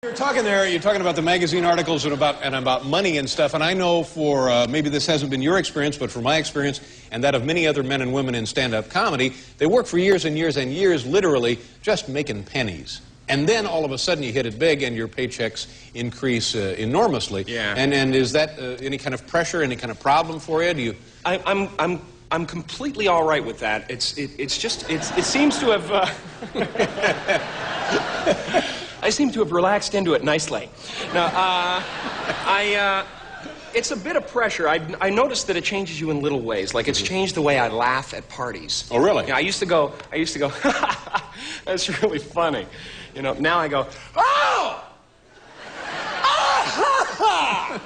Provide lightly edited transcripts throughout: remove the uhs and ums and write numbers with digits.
You're talking about the magazine articles and about money and stuff, and I know for, maybe this hasn't been your experience, but from my experience and that of many other men and women in stand-up comedy, they work for years and years and years, literally, just making pennies. And then all of a sudden you hit it big and your paychecks increase enormously. Yeah. And is that any kind of pressure, any kind of problem for you? Do you... I'm completely all right with that. It seems to have. I seem to have relaxed into it nicely. Now, it's a bit of pressure. I noticed that it changes you in little ways. Like it's changed the way I laugh at parties. Oh, really? Yeah, I used to go, that's really funny. You know, now I go, oh! Oh,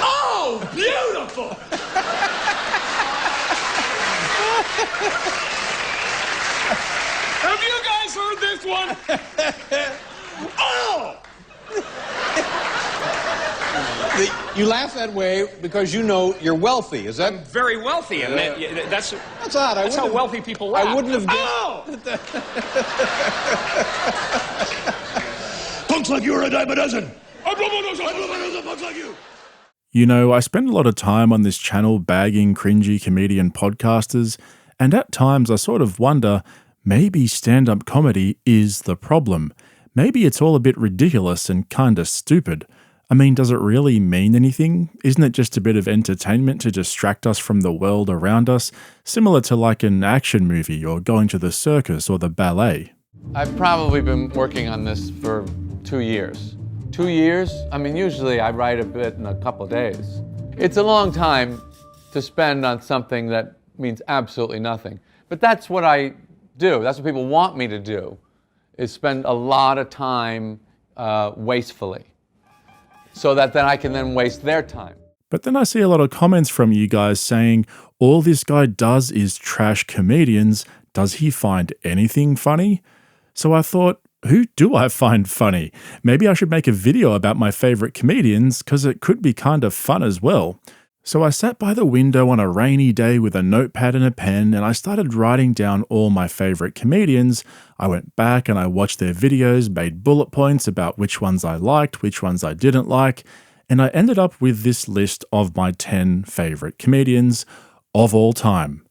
oh beautiful! Have you guys heard this one? Oh! You laugh that way because you know you're wealthy. Is that... I'm very wealthy, and that's odd. That's how wealthy people laugh. I wouldn't have guessed... Oh! Punks like you are a dime a dozen. Punks like you. You know, I spend a lot of time on this channel bagging cringy comedian podcasters, and at times I sort of wonder, maybe stand-up comedy is the problem. Maybe it's all a bit ridiculous and kinda stupid. I mean, does it really mean anything? Isn't it just a bit of entertainment to distract us from the world around us, similar to like an action movie or going to the circus or the ballet? I've probably been working on this for 2 years. 2 years? I mean, usually I write a bit in a couple days. It's a long time to spend on something that means absolutely nothing. But that's what I do. That's what people want me to do, is spend a lot of time wastefully, so that then I can then waste their time. But then I see a lot of comments from you guys saying, all this guy does is trash comedians. Does he find anything funny? So I thought, who do I find funny? Maybe I should make a video about my favorite comedians, because it could be kind of fun as well. So I sat by the window on a rainy day with a notepad and a pen, and I started writing down all my favorite comedians. I went back and I watched their videos, made bullet points about which ones I liked, which ones I didn't like, and I ended up with this list of my 10 favorite comedians of all time.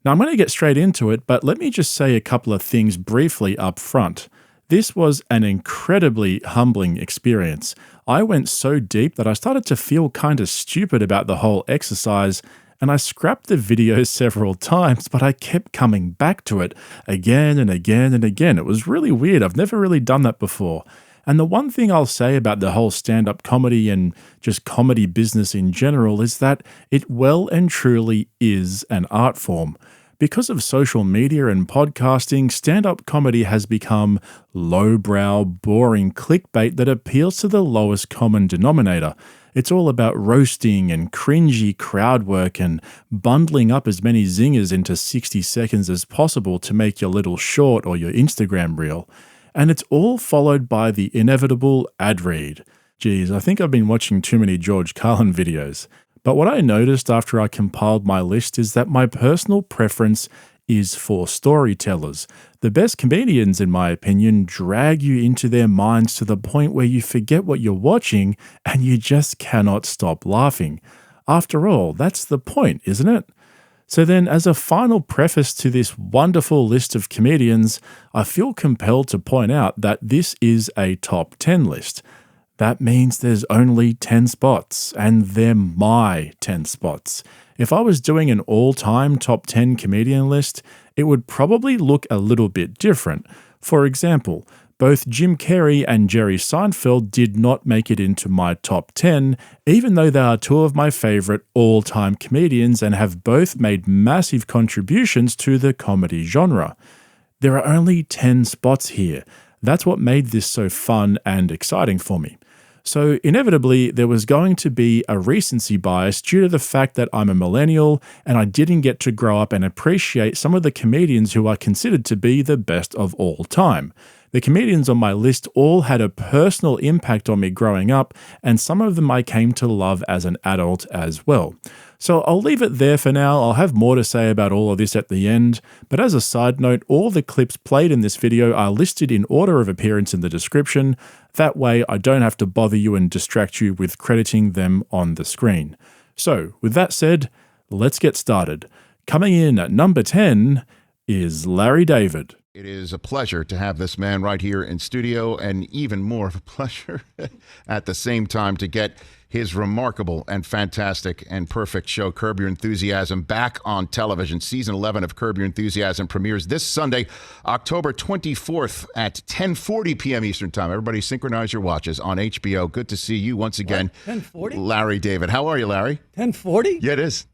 Now I'm going to get straight into it, but let me just say a couple of things briefly up front. This was an incredibly humbling experience. I went so deep that I started to feel kind of stupid about the whole exercise, and I scrapped the video several times, but I kept coming back to it again and again and again. It was really weird. I've never really done that before. And the one thing I'll say about the whole stand-up comedy and just comedy business in general is that it well and truly is an art form. Because of social media and podcasting, stand-up comedy has become lowbrow, boring clickbait that appeals to the lowest common denominator. It's all about roasting and cringy crowd work and bundling up as many zingers into 60 seconds as possible to make your little short or your Instagram reel. And it's all followed by the inevitable ad read. Geez, I think I've been watching too many George Carlin videos. But what I noticed after I compiled my list is that my personal preference is for storytellers. The best comedians, in my opinion, drag you into their minds to the point where you forget what you're watching and you just cannot stop laughing. After all, that's the point, isn't it? So then, as a final preface to this wonderful list of comedians, I feel compelled to point out that this is a top 10 list. That means there's only 10 spots, and they're my 10 spots. If I was doing an all-time top 10 comedian list, it would probably look a little bit different. For example, both Jim Carrey and Jerry Seinfeld did not make it into my top 10, even though they are two of my favorite all-time comedians and have both made massive contributions to the comedy genre. There are only 10 spots here. That's what made this so fun and exciting for me. So inevitably, there was going to be a recency bias due to the fact that I'm a millennial and I didn't get to grow up and appreciate some of the comedians who are considered to be the best of all time. The comedians on my list all had a personal impact on me growing up, and some of them I came to love as an adult as well. So I'll leave it there for now. I'll have more to say about all of this at the end, but as a side note, all the clips played in this video are listed in order of appearance in the description. That way I don't have to bother you and distract you with crediting them on the screen. So, with that said, let's get started. Coming in at number 10 is Larry David. It is a pleasure to have this man right here in studio, and even more of a pleasure at the same time to get his remarkable and fantastic and perfect show, Curb Your Enthusiasm, back on television. Season 11 of Curb Your Enthusiasm premieres this Sunday, October 24th at 10:40 p.m. Eastern Time. Everybody synchronize your watches on HBO. Good to see you once again. 10:40? Larry David. How are you, Larry? 10:40? Yeah, it is.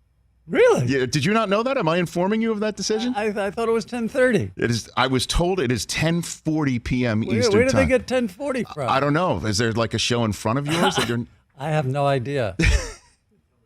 Really? Yeah, did you not know that? Am I informing you of that decision? I thought it was 10:30. It is. I was told it is 10:40 p.m. Eastern Time. Where did they get 10:40 from? I don't know. Is there like a show in front of yours that you're... I have no idea.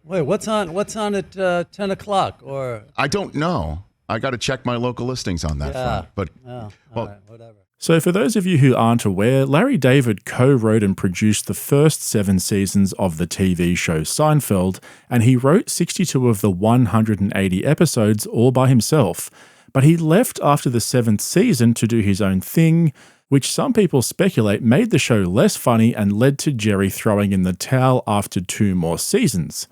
Wait, what's on at 10 o'clock? Or I don't know. I got to check my local listings on that front. But all well, right, whatever. So for those of you who aren't aware, Larry David co-wrote and produced the first 7 seasons of the TV show Seinfeld, and he wrote 62 of the 180 episodes all by himself. But he left after the 7th season to do his own thing, which some people speculate made the show less funny and led to Jerry throwing in the towel after 2 more seasons.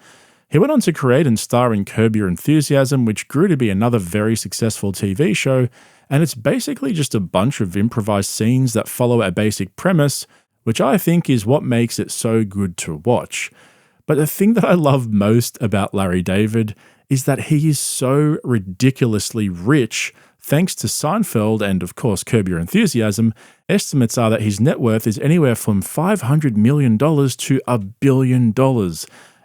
He went on to create and star in Curb Your Enthusiasm, which grew to be another very successful TV show, and it's basically just a bunch of improvised scenes that follow a basic premise, which I think is what makes it so good to watch. But the thing that I love most about Larry David is that he is so ridiculously rich. Thanks to Seinfeld and, of course, Curb Your Enthusiasm, estimates are that his net worth is anywhere from $500 million to $1 billion.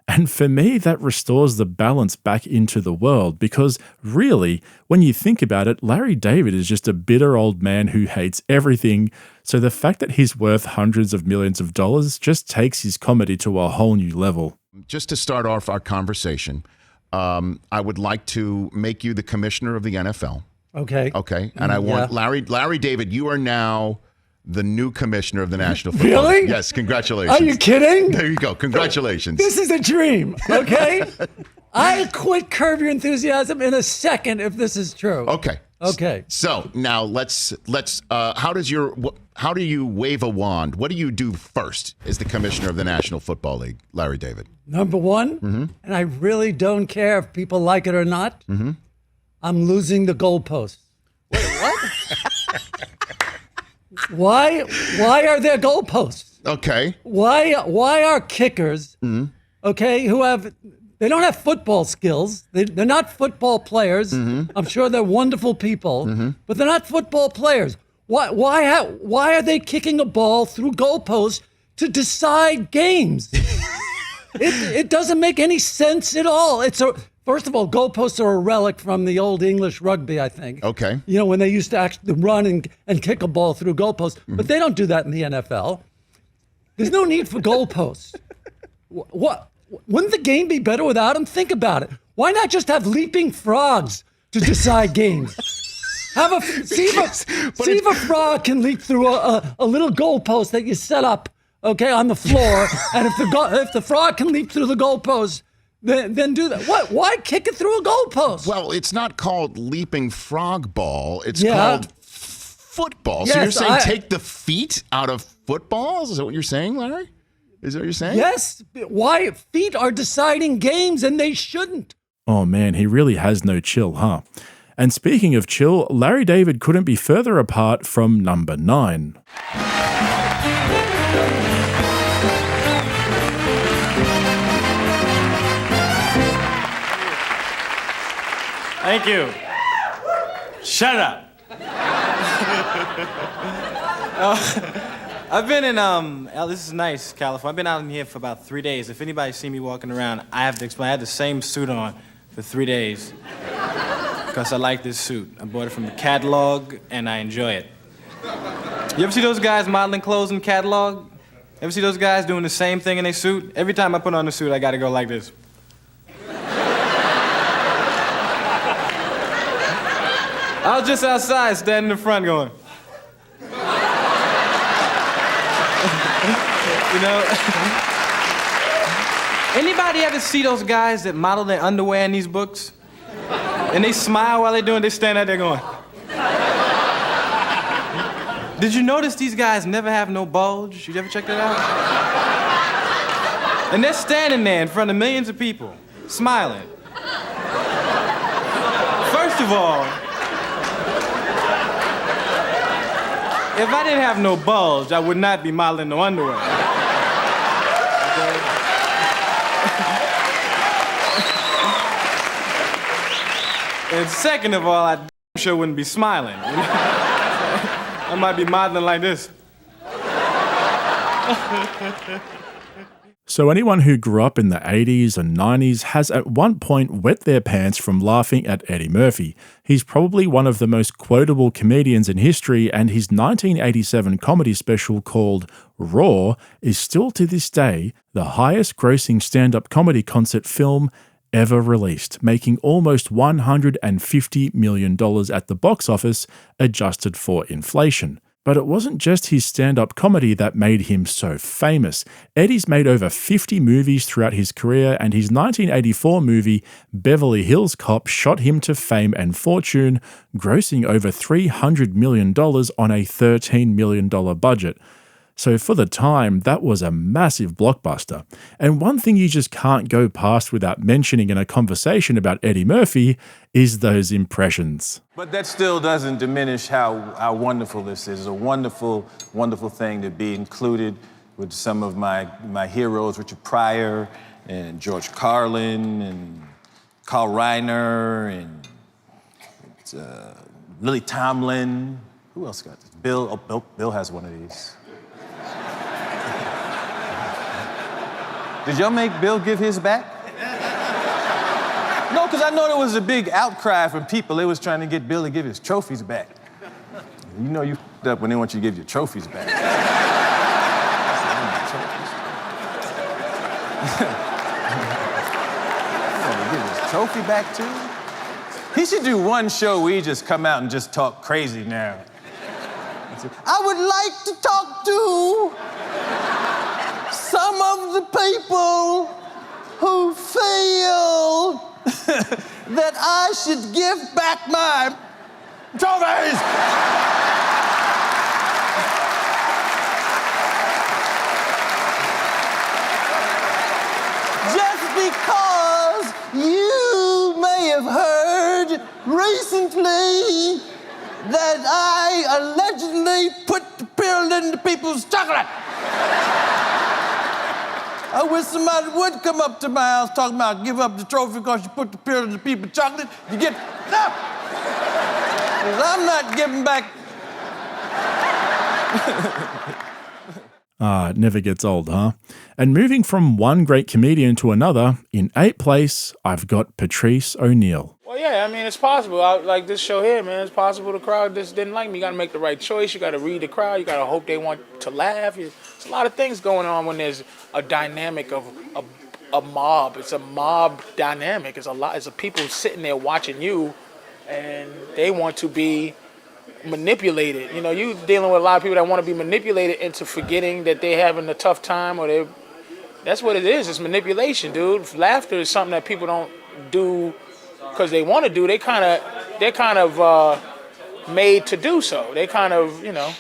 And for me, that restores the balance back into the world because, really, when you think about it, Larry David is just a bitter old man who hates everything. So the fact that he's worth hundreds of millions of dollars just takes his comedy to a whole new level. just to start off our conversation, I would like to make you the commissioner of the NFL. Okay. Okay. And I want Larry David, you are now the new commissioner of the National Football League. Really? Yes, congratulations. Are you kidding? There you go. Congratulations. This is a dream, okay? I quit Curb Your Enthusiasm in a second if this is true. Okay. Okay. So now let's how do you wave a wand? What do you do first as the commissioner of the National Football League, Larry David? Number one, and I really don't care if people like it or not, I'm losing the goalposts. Wait, what? Why are there goalposts? Okay. Why are kickers, okay, they don't have football skills. They're not football players. I'm sure they're wonderful people, but they're not football players. Why are they kicking a ball through goalposts to decide games? It doesn't make any sense at all. First of all, goalposts are a relic from the old English rugby, I think. Okay. You know, when they used to actually run and kick a ball through goalposts, but they don't do that in the NFL. There's no need for goalposts. What? Wouldn't the game be better without them? Think about it. Why not just have leaping frogs to decide games? See if a frog can leap through a little goalpost that you set up, okay, on the floor, and if the frog can leap through the goalpost, then do that. What? Why kick it through a goalpost? Well, it's not called leaping frog ball. It's called football. So Yes, you're saying take the feet out of footballs? Is that what you're saying, Larry? Is that what you're saying? Yes. Why? Feet are deciding games, and they shouldn't. Oh man, he really has no chill, huh? And speaking of chill, Larry David couldn't be further apart from number 9. Thank you. Shut up. I've been in, this is nice, California. I've been out in here for about 3 days. If anybody see me walking around, I have to explain. I had the same suit on for 3 days because I like this suit. I bought it from the catalog, and I enjoy it. You ever see those guys modeling clothes in catalog? Ever see those guys doing the same thing in their suit? Every time I put on the suit, I gotta go like this. I was just outside, standing in the front going. You know? Anybody ever see those guys that model their underwear in these books? And they smile while they're doing it, they stand out there going. Did you notice these guys never have no bulge? You ever check that out? And they're standing there in front of millions of people, smiling. First of all, if I didn't have no bulge, I would not be modeling no underwear. Okay? And second of all, I sure wouldn't be smiling. I might be modeling like this. So anyone who grew up in the 80s and 90s has at one point wet their pants from laughing at Eddie Murphy. He's probably one of the most quotable comedians in history, and his 1987 comedy special called Raw is still to this day the highest grossing stand-up comedy concert film ever released, making almost $150 million at the box office, adjusted for inflation. But it wasn't just his stand-up comedy that made him so famous. Eddie's made over 50 movies throughout his career, and his 1984 movie Beverly Hills Cop shot him to fame and fortune, grossing over $300 million on a $13 million budget. So for the time, that was a massive blockbuster. And one thing you just can't go past without mentioning in a conversation about Eddie Murphy is those impressions. But that still doesn't diminish how wonderful this is. It's a wonderful, wonderful thing to be included with some of my heroes, Richard Pryor and George Carlin and Carl Reiner and Lily Tomlin. Who else got this? Bill has one of these. Did y'all make Bill give his back? No, because I know there was a big outcry from people. They was trying to get Bill to give his trophies back. You know you f***ed up when they want you to give your trophies back. You want to give his trophy back too? He should do one show where he just come out and just talk crazy now. I would like to talk to some of the people who feel that I should give back my trophies. Just because you may have heard recently that I allegedly put the pill into people's chocolate. I wish somebody would come up to my house talking about give up the trophy because you put the pill in the people's chocolate. You get up. Because I'm not giving back. It never gets old, huh? And moving from one great comedian to another, in 8th place, I've got Patrice O'Neal. Well, yeah, I mean, it's possible. Like this show here, man, it's possible the crowd just didn't like me. You got to make the right choice. You got to read the crowd. You got to hope they want to laugh. There's a lot of things going on when there's a dynamic of a mob. It's a mob dynamic. It's a people sitting there watching you, and they want to be manipulated. You know, you dealing with a lot of people that want to be manipulated into forgetting that they're having a tough time, or that's what it is. It's manipulation, dude. Laughter is something that people don't do because they want to do. They're kind of made to do so. They kind of, you know.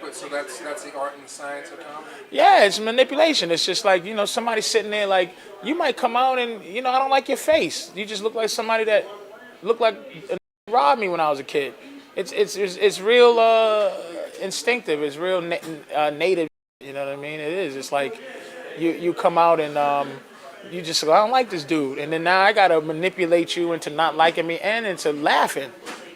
But so that's the art and the science of comedy? Yeah, it's manipulation. It's just like, somebody sitting there like, you might come out and, I don't like your face. You just look like somebody that looked like robbed me when I was a kid. It's real instinctive. It's real native. You know what I mean? It is. It's like you come out and you just go, I don't like this dude, and then now I gotta manipulate you into not liking me and into laughing.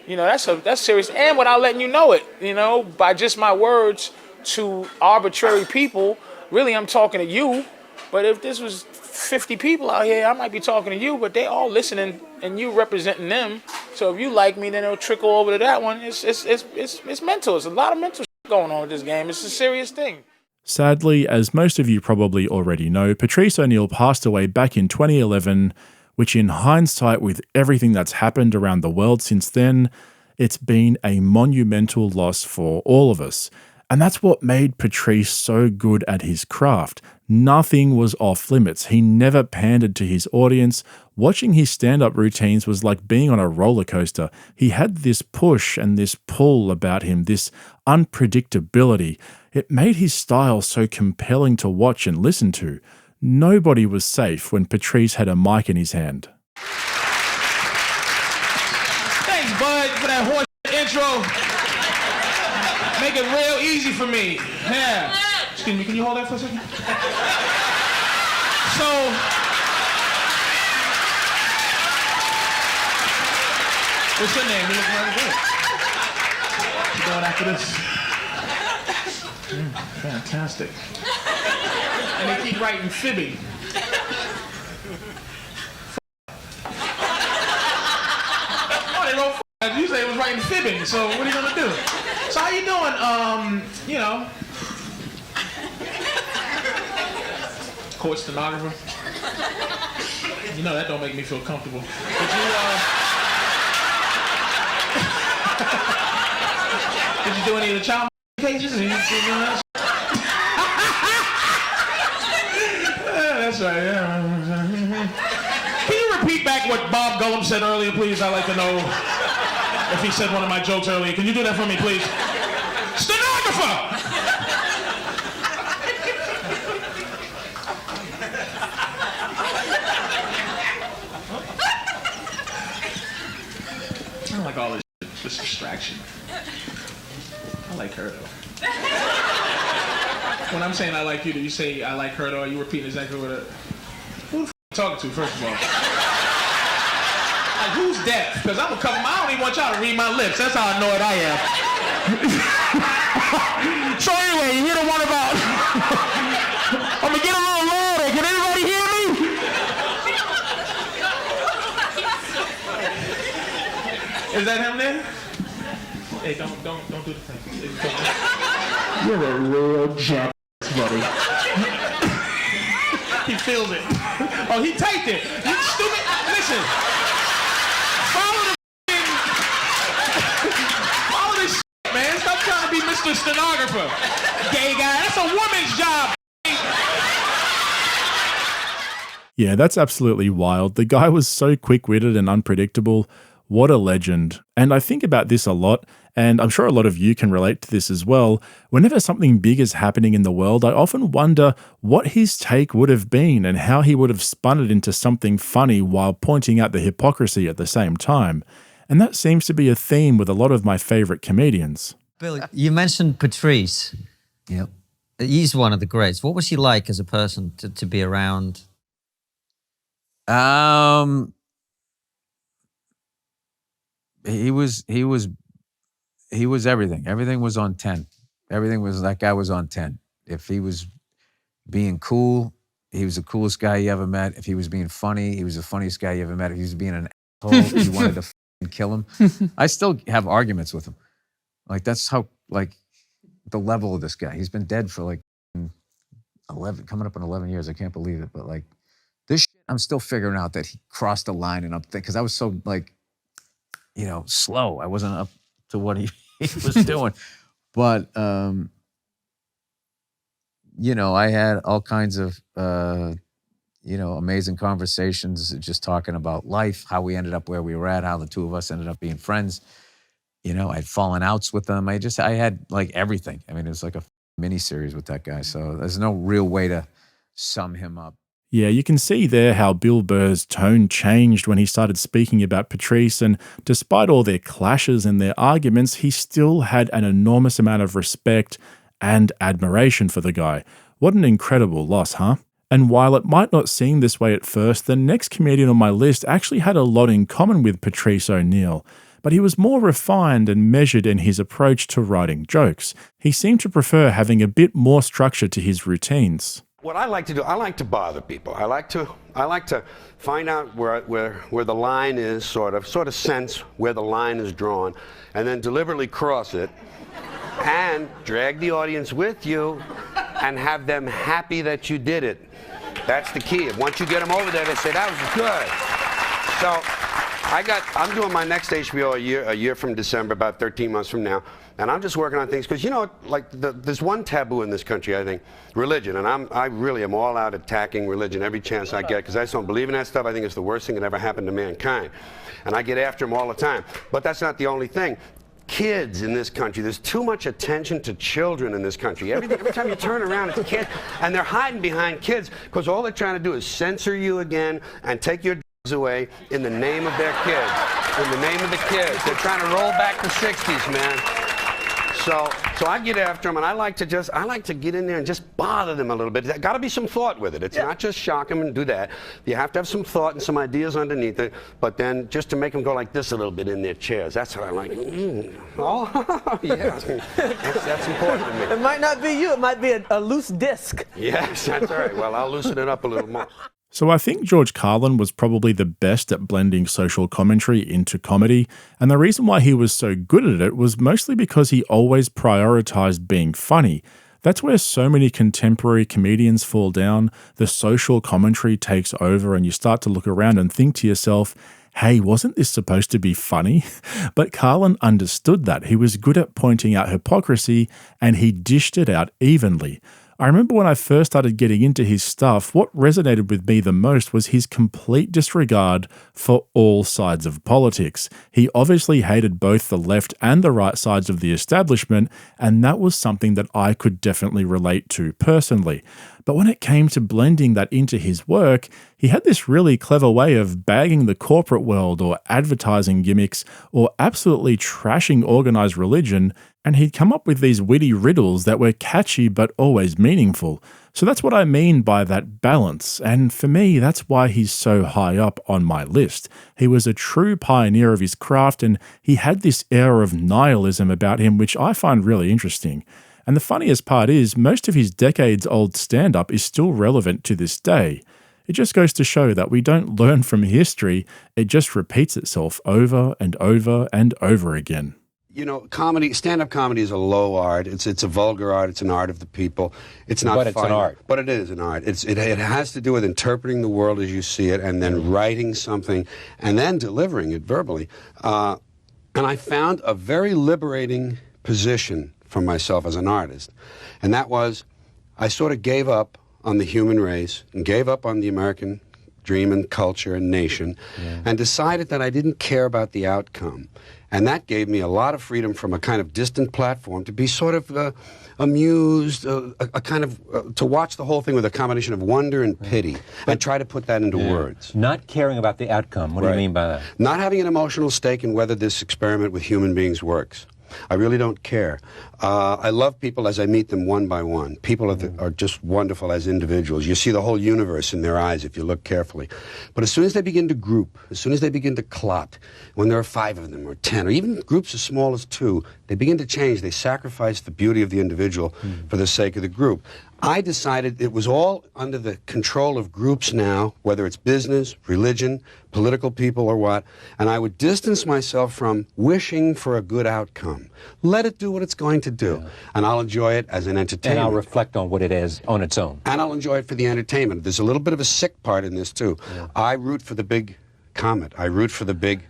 That's serious, and without letting you know it. By just my words to arbitrary people. Really, I'm talking to you. But if this was 50 people out here, I might be talking to you, but they all listening and you representing them. So if you like me, then it'll trickle over to that one. It's mental. It's a lot of mental shit going on with this game. It's a serious thing. Sadly, as most of you probably already know, Patrice O'Neal passed away back in 2011, which in hindsight, with everything that's happened around the world since then, it's been a monumental loss for all of us. And that's what made Patrice so good at his craft. Nothing was off limits. He never pandered to his audience. Watching his stand-up routines was like being on a roller coaster. He had this push and this pull about him, this unpredictability. It made his style so compelling to watch and listen to. Nobody was safe when Patrice had a mic in his hand. Thanks, Bud, for that horse intro. Make it real easy for me. Yeah. Excuse me, can you hold that for a second? So, what's your name? You look very good. You going after this? Fantastic. And they keep writing fibbing. Oh, they wrote you say it was writing fibbing, so what are you gonna do? So how you doing? You know, court stenographer. You know that don't make me feel comfortable. Did you do any of the child cases? Yeah, that's right. Yeah. Can you repeat back what Bob Gullum said earlier, please? I'd like to know if he said one of my jokes earlier. Can you do that for me, please? Stenographer! I don't like all this shit, this distraction. I like her, though. When I'm saying I like you, do you say I like her, though? Are you repeating exactly what it... Who the f*** you talking to, first of all? Like, who's deaf? Because I'm gonna cover my... I don't even want y'all to read my lips. That's how annoyed I am. So anyway, you hear the one about... I'm gonna get a little louder. Can anybody hear me? Is that him then? Hey, don't do the thing. You're a real jackass, buddy. He feels it. Oh, he typed it. You stupid. Listen. Follow this shit, man. Stop trying to be Mr. Stenographer. Gay guy. That's a woman's job. Yeah, that's absolutely wild. The guy was so quick-witted and unpredictable. What a legend. And I think about this a lot, and I'm sure a lot of you can relate to this as well. Whenever something big is happening in the world, I often wonder what his take would have been and how he would have spun it into something funny while pointing out the hypocrisy at the same time. And that seems to be a theme with a lot of my favorite comedians. Bill, you mentioned Patrice. Yep. He's one of the greats. What was he like as a person to be around? He was everything. Everything was on 10. That guy was on 10. If he was being cool, he was the coolest guy you ever met. If he was being funny, he was the funniest guy you ever met. If he was being an asshole, you wanted to f***ing kill him. I still have arguments with him. Like, that's how, like, the level of this guy. He's been dead for like 11, coming up on 11 years. I can't believe it. But like, this shit, I'm still figuring out that he crossed the line, and I'm thinking, because I was so like, you know, slow. I wasn't up to what he was doing. But, you know, I had all kinds of, you know, amazing conversations, just talking about life, how we ended up where we were at, how the two of us ended up being friends. You know, I had fallen outs with them. I had like everything. I mean, it was like a mini series with that guy. So there's no real way to sum him up. Yeah, you can see there how Bill Burr's tone changed when he started speaking about Patrice, and despite all their clashes and their arguments, he still had an enormous amount of respect and admiration for the guy. What an incredible loss, huh? And while it might not seem this way at first, the next comedian on my list actually had a lot in common with Patrice O'Neal, but he was more refined and measured in his approach to writing jokes. He seemed to prefer having a bit more structure to his routines. What I like to do, I like to bother people. I like to find out where the line is, sort of sense where the line is drawn, and then deliberately cross it, and drag the audience with you, and have them happy that you did it. That's the key. Once you get them over there, they say, that was good. So I'm doing my next HBO a year from December, about 13 months from now. And I'm just working on things, because, you know, like, there's one taboo in this country, I think, religion. And I really am all out attacking religion every chance I get, because I just don't believe in that stuff. I think it's the worst thing that ever happened to mankind. And I get after them all the time. But that's not the only thing. Kids in this country, there's too much attention to children in this country. Every time you turn around, it's kids. And they're hiding behind kids, because all they're trying to do is censor you again and take your away in the name of their kids. In the name of the kids. They're trying to roll back the 60s, man. So I get after them, and I like to get in there and just bother them a little bit. There's got to be some thought with it. It's not just shock them and do that. You have to have some thought and some ideas underneath it, but then just to make them go like this a little bit in their chairs. That's what I like. Oh, yeah. That's important to me. It might not be you. It might be a loose disc. Yes, that's all right. Well, I'll loosen it up a little more. So I think George Carlin was probably the best at blending social commentary into comedy, and the reason why he was so good at it was mostly because he always prioritized being funny. That's where so many contemporary comedians fall down. The social commentary takes over and you start to look around and think to yourself, hey, wasn't this supposed to be funny? But Carlin understood that. He was good at pointing out hypocrisy, and he dished it out evenly. I remember when I first started getting into his stuff, what resonated with me the most was his complete disregard for all sides of politics. He obviously hated both the left and the right sides of the establishment, and that was something that I could definitely relate to personally. But when it came to blending that into his work, he had this really clever way of bagging the corporate world or advertising gimmicks or absolutely trashing organized religion, and he'd come up with these witty riddles that were catchy but always meaningful. So that's what I mean by that balance, and for me, that's why he's so high up on my list. He was a true pioneer of his craft, and he had this air of nihilism about him, which I find really interesting. And the funniest part is, most of his decades-old stand-up is still relevant to this day. It just goes to show that we don't learn from history, it just repeats itself over and over and over again. You know, stand-up comedy is a low art. It's a vulgar art. It's an art of the people. It's not. But it's an art. But it is an art. It has to do with interpreting the world as you see it, and then writing something, and then delivering it verbally. And I found a very liberating position for myself as an artist, and that was, I sort of gave up on the human race and gave up on the American dream and culture and nation, and decided that I didn't care about the outcome. And that gave me a lot of freedom from a kind of distant platform to be sort of amused, to watch the whole thing with a combination of wonder and pity, and try to put that into words. Not caring about the outcome. What do you mean by that? Not having an emotional stake in whether this experiment with human beings works. I really don't care. I love people as I meet them one by one. People are just wonderful as individuals. You see the whole universe in their eyes if you look carefully. But as soon as they begin to group, as soon as they begin to clot, when there are 5 of them or 10, or even groups as small as 2, they begin to change. They sacrifice the beauty of the individual for the sake of the group. I decided it was all under the control of groups now, whether it's business, religion, political people, or what, and I would distance myself from wishing for a good outcome. Let it do what it's going to do, and I'll enjoy it as an entertainment. And I'll reflect on what it is on its own. And I'll enjoy it for the entertainment. There's a little bit of a sick part in this, too. I root for the big comet. I root for the big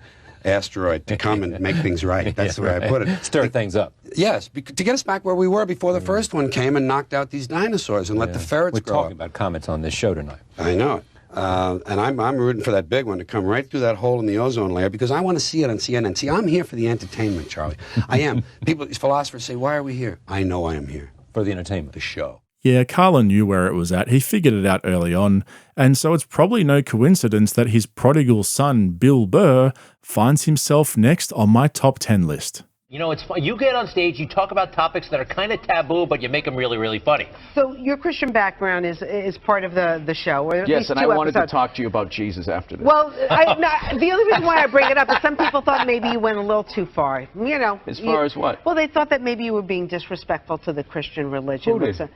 asteroid to come and make things right. That's the way I put it. Stir things up. Yes, to get us back where we were before the first one came and knocked out these dinosaurs and let the ferrets grow up. We're talking about comets on this show tonight. I know it. And I'm rooting for that big one to come right through that hole in the ozone layer, because I want to see it on CNN. See, I'm here for the entertainment, Charlie. I am. Philosophers say, why are we here? I know I am here. For the entertainment. The show. Yeah, Carlin knew where it was at. He figured it out early on, and so it's probably no coincidence that his prodigal son, Bill Burr, finds himself next on my top 10 list. You know, it's fun. You get on stage, you talk about topics that are kind of taboo, but you make them really, really funny. So your Christian background is part of the show, or at yes, least and 2 I wanted episodes. to talk to you about Jesus after this. Well, the only reason why I bring it up is some people thought maybe you went a little too far. You know. As far as what? Well, they thought that maybe you were being disrespectful to the Christian religion. Who did?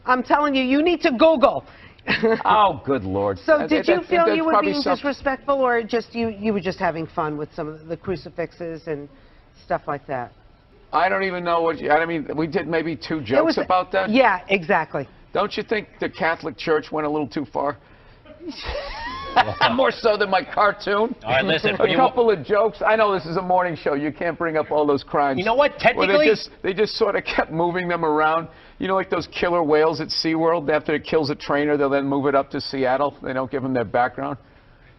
I'm telling you, you need to Google. Oh, good Lord. So did you feel you were being disrespectful, or just you were just having fun with some of the crucifixes and stuff like that? I don't even know what I mean, we did maybe 2 jokes about that? Yeah, exactly. Don't you think the Catholic Church went a little too far? More so than my cartoon. All right, listen. A couple of jokes. I know this is a morning show. You can't bring up all those crimes. You know what? Technically, well, they just sort of kept moving them around. You know, like those killer whales at SeaWorld. After it kills a trainer, they'll then move it up to Seattle. They don't give them their background.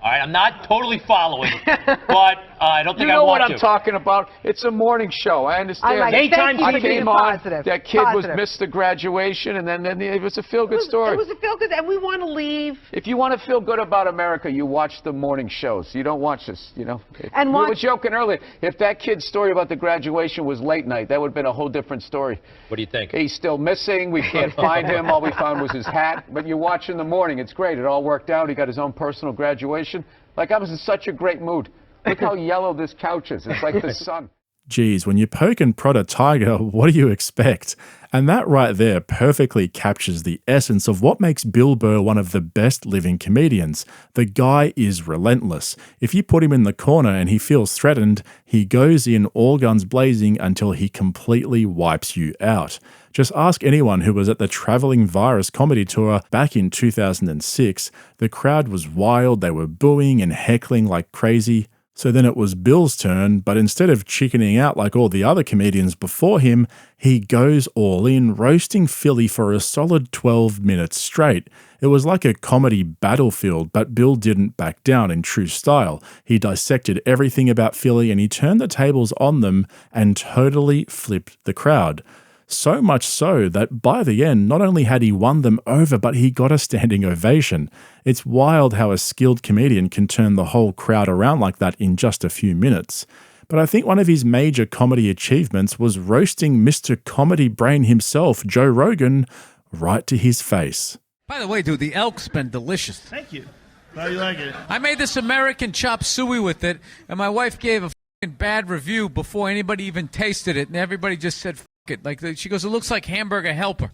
All right, I'm not totally following, but I don't think I want to. You know what I'm talking about? It's a morning show. I understand. Anytime I came on, positive. that kid Positive. missed the graduation, and then it was a feel-good story. It was a feel-good, and we want to leave. If you want to feel good about America, you watch the morning shows. You don't watch this, you know. And we were joking earlier. If that kid's story about the graduation was late night, that would have been a whole different story. What do you think? He's still missing. We can't find him. All we found was his hat. But you watch in the morning. It's great. It all worked out. He got his own personal graduation. Like, I was in such a great mood. Look how yellow this couch is. It's like the sun. Geez, when you poke and prod a tiger, what do you expect? And that right there perfectly captures the essence of what makes Bill Burr one of the best living comedians. The guy is relentless. If you put him in the corner and he feels threatened, he goes in all guns blazing until he completely wipes you out. Just ask anyone who was at the Traveling Virus comedy tour back in 2006. The crowd was wild, they were booing and heckling like crazy. So then it was Bill's turn, but instead of chickening out like all the other comedians before him, he goes all in, roasting Philly for a solid 12 minutes straight. It was like a comedy battlefield, but Bill didn't back down in true style. He dissected everything about Philly and he turned the tables on them and totally flipped the crowd. So much so that by the end, not only had he won them over, but he got a standing ovation. It's wild how a skilled comedian can turn the whole crowd around like that in just a few minutes. But I think one of his major comedy achievements was roasting Mr. Comedy Brain himself, Joe Rogan, right to his face. By the way, dude, the elk's been delicious. Thank you. How do you like it? I made this American chop suey with it, and my wife gave a f***ing bad review before anybody even tasted it, and everybody just said f*** it. Like, she goes, it looks like Hamburger Helper.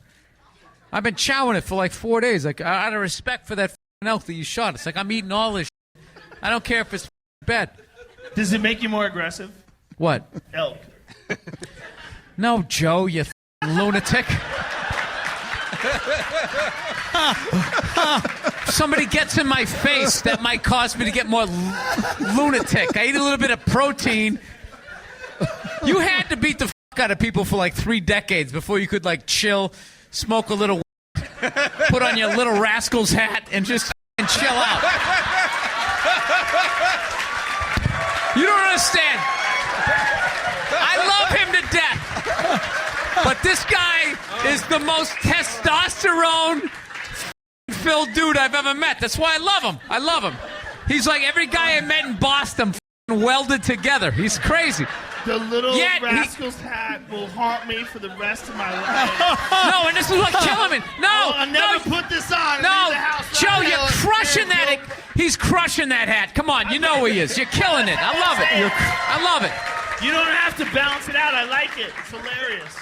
I've been chowing it for like 4 days. Like, out of respect for that f***ing elk that you shot. It's like, I'm eating all this shit. I don't care if it's f***ing bad. Does it make you more aggressive? What? Elk. No, Joe, you f***ing lunatic. Somebody gets in my face, that might cause me to get more lunatic. I eat a little bit of protein. You had to beat the f*** out of people for like 3 decades before you could like chill, smoke a little, put on your Little Rascals hat, and just f***ing chill out. You don't understand. I love him to death, but this guy is the most testosterone-filled dude I've ever met. That's why I love him. I love him. He's like every guy I met in Boston welded together. He's crazy. The Little Rascals hat will haunt me for the rest of my life. No, and this is what's killing me. No, I'll never put this on. No, Leave the house Joe, right you're now. crushing that. He's crushing that hat. Come on, you know he is. You're killing it. I love it. I love it. You don't have to balance it out. I like it. It's hilarious.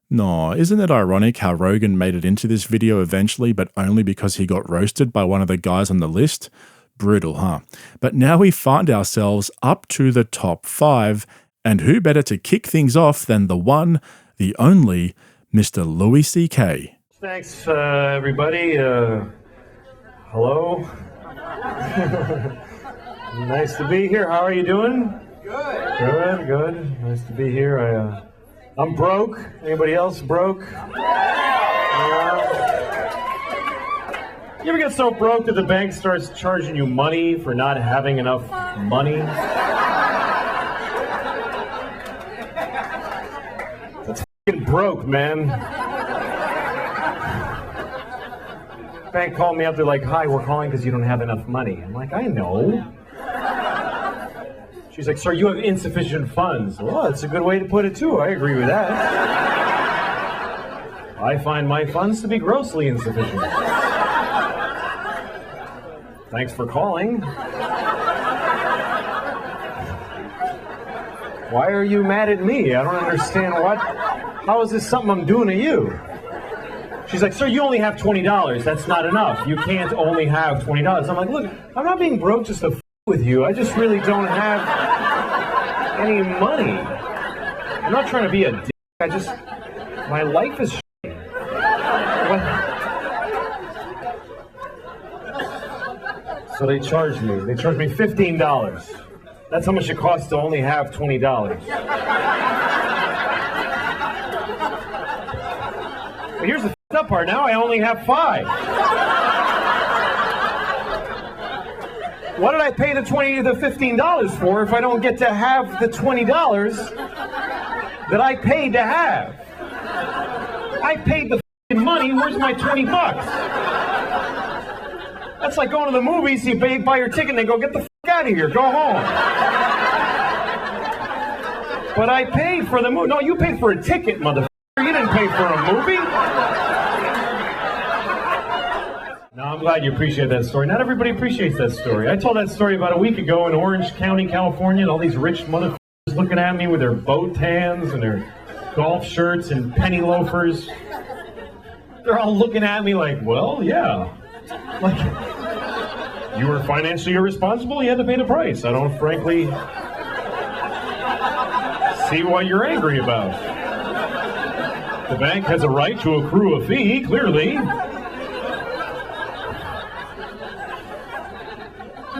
No, isn't it ironic how Rogan made it into this video eventually, but only because he got roasted by one of the guys on the list? Brutal, huh? But now we find ourselves up to the top 5, and who better to kick things off than the one, the only, Mr. Louis C.K. Thanks, everybody. Hello. Nice to be here. How are you doing? Good. Good, good. Nice to be here. I'm broke. Anybody else broke? You ever get so broke that the bank starts charging you money for not having enough money? That's f***ing broke, man. Bank called me up. They're like, "Hi, we're calling because you don't have enough money." I'm like, "I know." She's like, "Sir, you have insufficient funds." Well, that's a good way to put it, too. I agree with that. I find my funds to be grossly insufficient. Thanks for calling. Why are you mad at me? I don't understand what. How is this something I'm doing to you? She's like, "Sir, you only have $20. That's not enough. You can't only have $20. I'm like, "Look, I'm not being broke just to f with you. I just really don't have any money. I'm not trying to be a dick. My life is shitty." So they charged me. They charged me $15. That's how much it costs to only have $20. But here's the f***ed up part. Now I only have $5. What did I pay the $15 for if I don't get to have the $20 that I paid to have? I paid the f***ing money. Where's my 20 bucks? That's like going to the movies. You buy your ticket and they go, get the f*** out of here. Go home. But I paid for the movie. No, you paid for a ticket, motherfucker. You didn't pay for a movie. No, I'm glad you appreciate that story. Not everybody appreciates that story. I told that story about a week ago in Orange County, California, and all these rich motherfuckers looking at me with their boat tans and their golf shirts and penny loafers. They're all looking at me like, well, yeah. Like, you were financially irresponsible, you had to pay the price. I don't frankly see what you're angry about. The bank has a right to accrue a fee, clearly.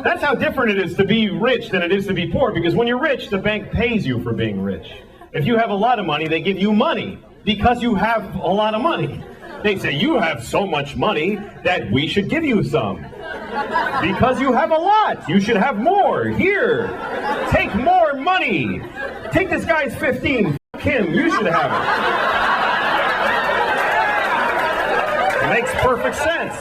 That's how different it is to be rich than it is to be poor, because when you're rich, the bank pays you for being rich. If you have a lot of money, they give you money because you have a lot of money. They say, you have so much money that we should give you some. Because you have a lot, you should have more. Here, take more money. Take this guy's 15, f*** him, you should have it. It makes perfect sense.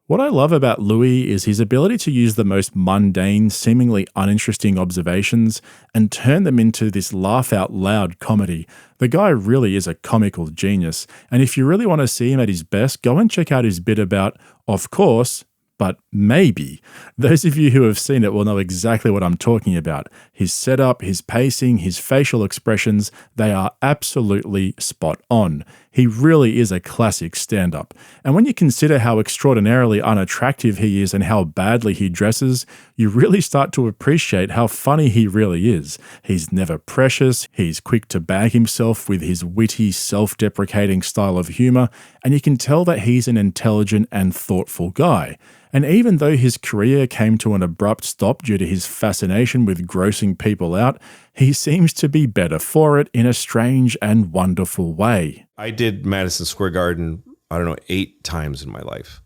What I love about Louis is his ability to use the most mundane, seemingly uninteresting observations and turn them into this laugh-out-loud comedy. The guy really is a comical genius, and if you really want to see him at his best, go and check out his bit about, of course, but maybe. Those of you who have seen it will know exactly what I'm talking about. His setup, his pacing, his facial expressions, they are absolutely spot on. He really is a classic stand-up. And when you consider how extraordinarily unattractive he is and how badly he dresses, you really start to appreciate how funny he really is. He's never precious, he's quick to bag himself with his witty, self-deprecating style of humor, and you can tell that he's an intelligent and thoughtful guy. And even though his career came to an abrupt stop due to his fascination with grossing people out, he seems to be better for it in a strange and wonderful way. I did Madison Square Garden, 8 times in my life.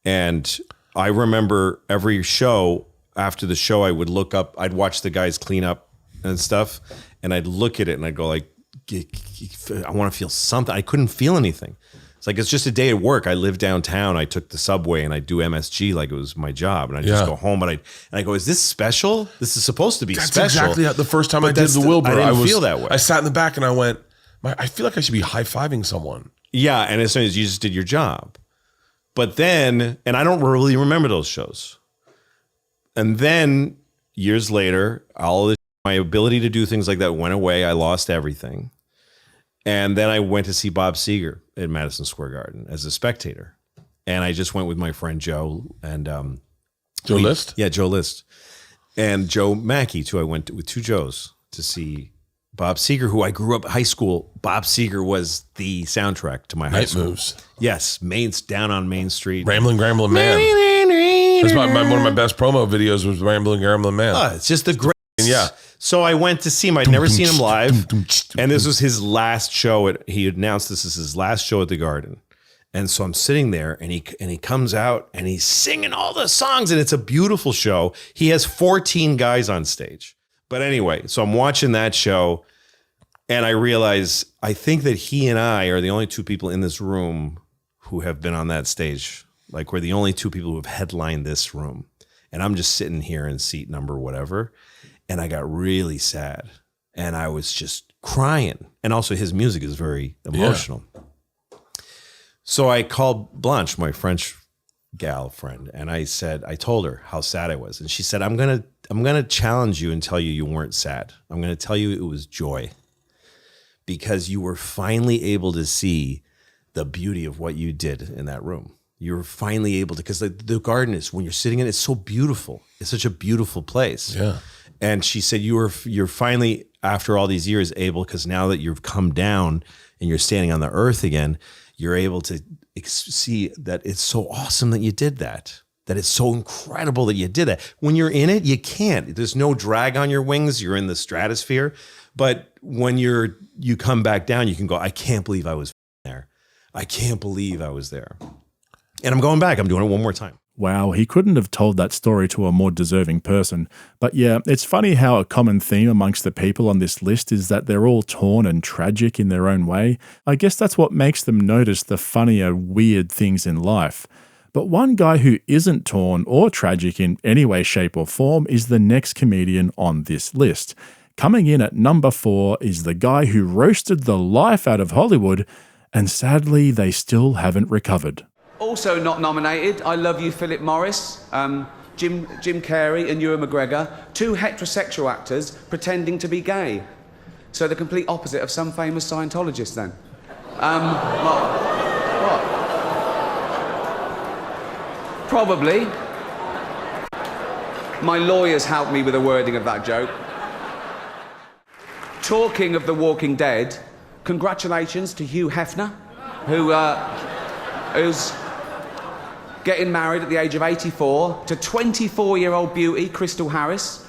And I remember every show, after the show, I would look up, I'd watch the guys clean up and stuff, and I'd look at it and I'd go like, I want to feel something. I couldn't feel anything. It's like, it's just a day at work. I live downtown. I took the subway and I do MSG like it was my job. And I just go home and I go, is this special? This is supposed to be special. That's exactly the first time I did the Wilbur. I didn't feel that way. I sat in the back and I went, I feel like I should be high-fiving someone. Yeah, and as soon as you just did your job. But then, and I don't really remember those shows. And then years later, all this, my ability to do things like that went away. I lost everything. And then I went to see Bob Seger at Madison Square Garden as a spectator. And I just went with my friend Joe and Joe List? Yeah, Joe List. And Joe Mackey, too. I went with 2 Joes to see Bob Seger, who I grew up high school. Bob Seger was the soundtrack to my high school. Night Moves. Yes, down on Main Street. Ramblin' Gramblin' Man. That's one of my best promo videos was Ramblin' Gramblin' Man. Oh, it's just the great. Yeah. So I went to see him. I'd never seen him live. And this was his last show. He announced this is his last show at the Garden. And so I'm sitting there and he comes out and he's singing all the songs and it's a beautiful show. He has 14 guys on stage. But anyway, so I'm watching that show and I realize I think that he and I are the only 2 people in this room who have been on that stage. Like we're the only 2 people who have headlined this room. And I'm just sitting here in seat number whatever. And I got really sad and I was just crying. And also his music is very emotional. Yeah. So I called Blanche, my French gal friend, and I told her how sad I was. And she said, I'm going to challenge you and tell you weren't sad. I'm going to tell you it was joy because you were finally able to see the beauty of what you did in that room. You were finally able to, because the Garden is, when you're sitting in it, it's so beautiful. It's such a beautiful place. Yeah. And she said, you're finally, after all these years, able, because now that you've come down and you're standing on the earth again, you're able to see that it's so awesome that you did that that it's so incredible that you did that. When you're in it, you can't. There's no drag on your wings. You're in the stratosphere. But when you come back down, you can go, I can't believe I was there. I can't believe I was there. And I'm going back. I'm doing it one more time. Wow, he couldn't have told that story to a more deserving person. But yeah, it's funny how a common theme amongst the people on this list is that they're all torn and tragic in their own way. I guess that's what makes them notice the funnier, weird things in life. But one guy who isn't torn or tragic in any way, shape or form is the next comedian on this list. Coming in at number 4 is the guy who roasted the life out of Hollywood, and sadly they still haven't recovered. Also not nominated, I Love You, Philip Morris, Jim Carrey and Ewan McGregor, 2 heterosexual actors pretending to be gay. So the complete opposite of some famous Scientologists then. What? Probably. My lawyers helped me with the wording of that joke. Talking of The Walking Dead, congratulations to Hugh Hefner, who's getting married at the age of 84 to 24-year-old beauty Crystal Harris.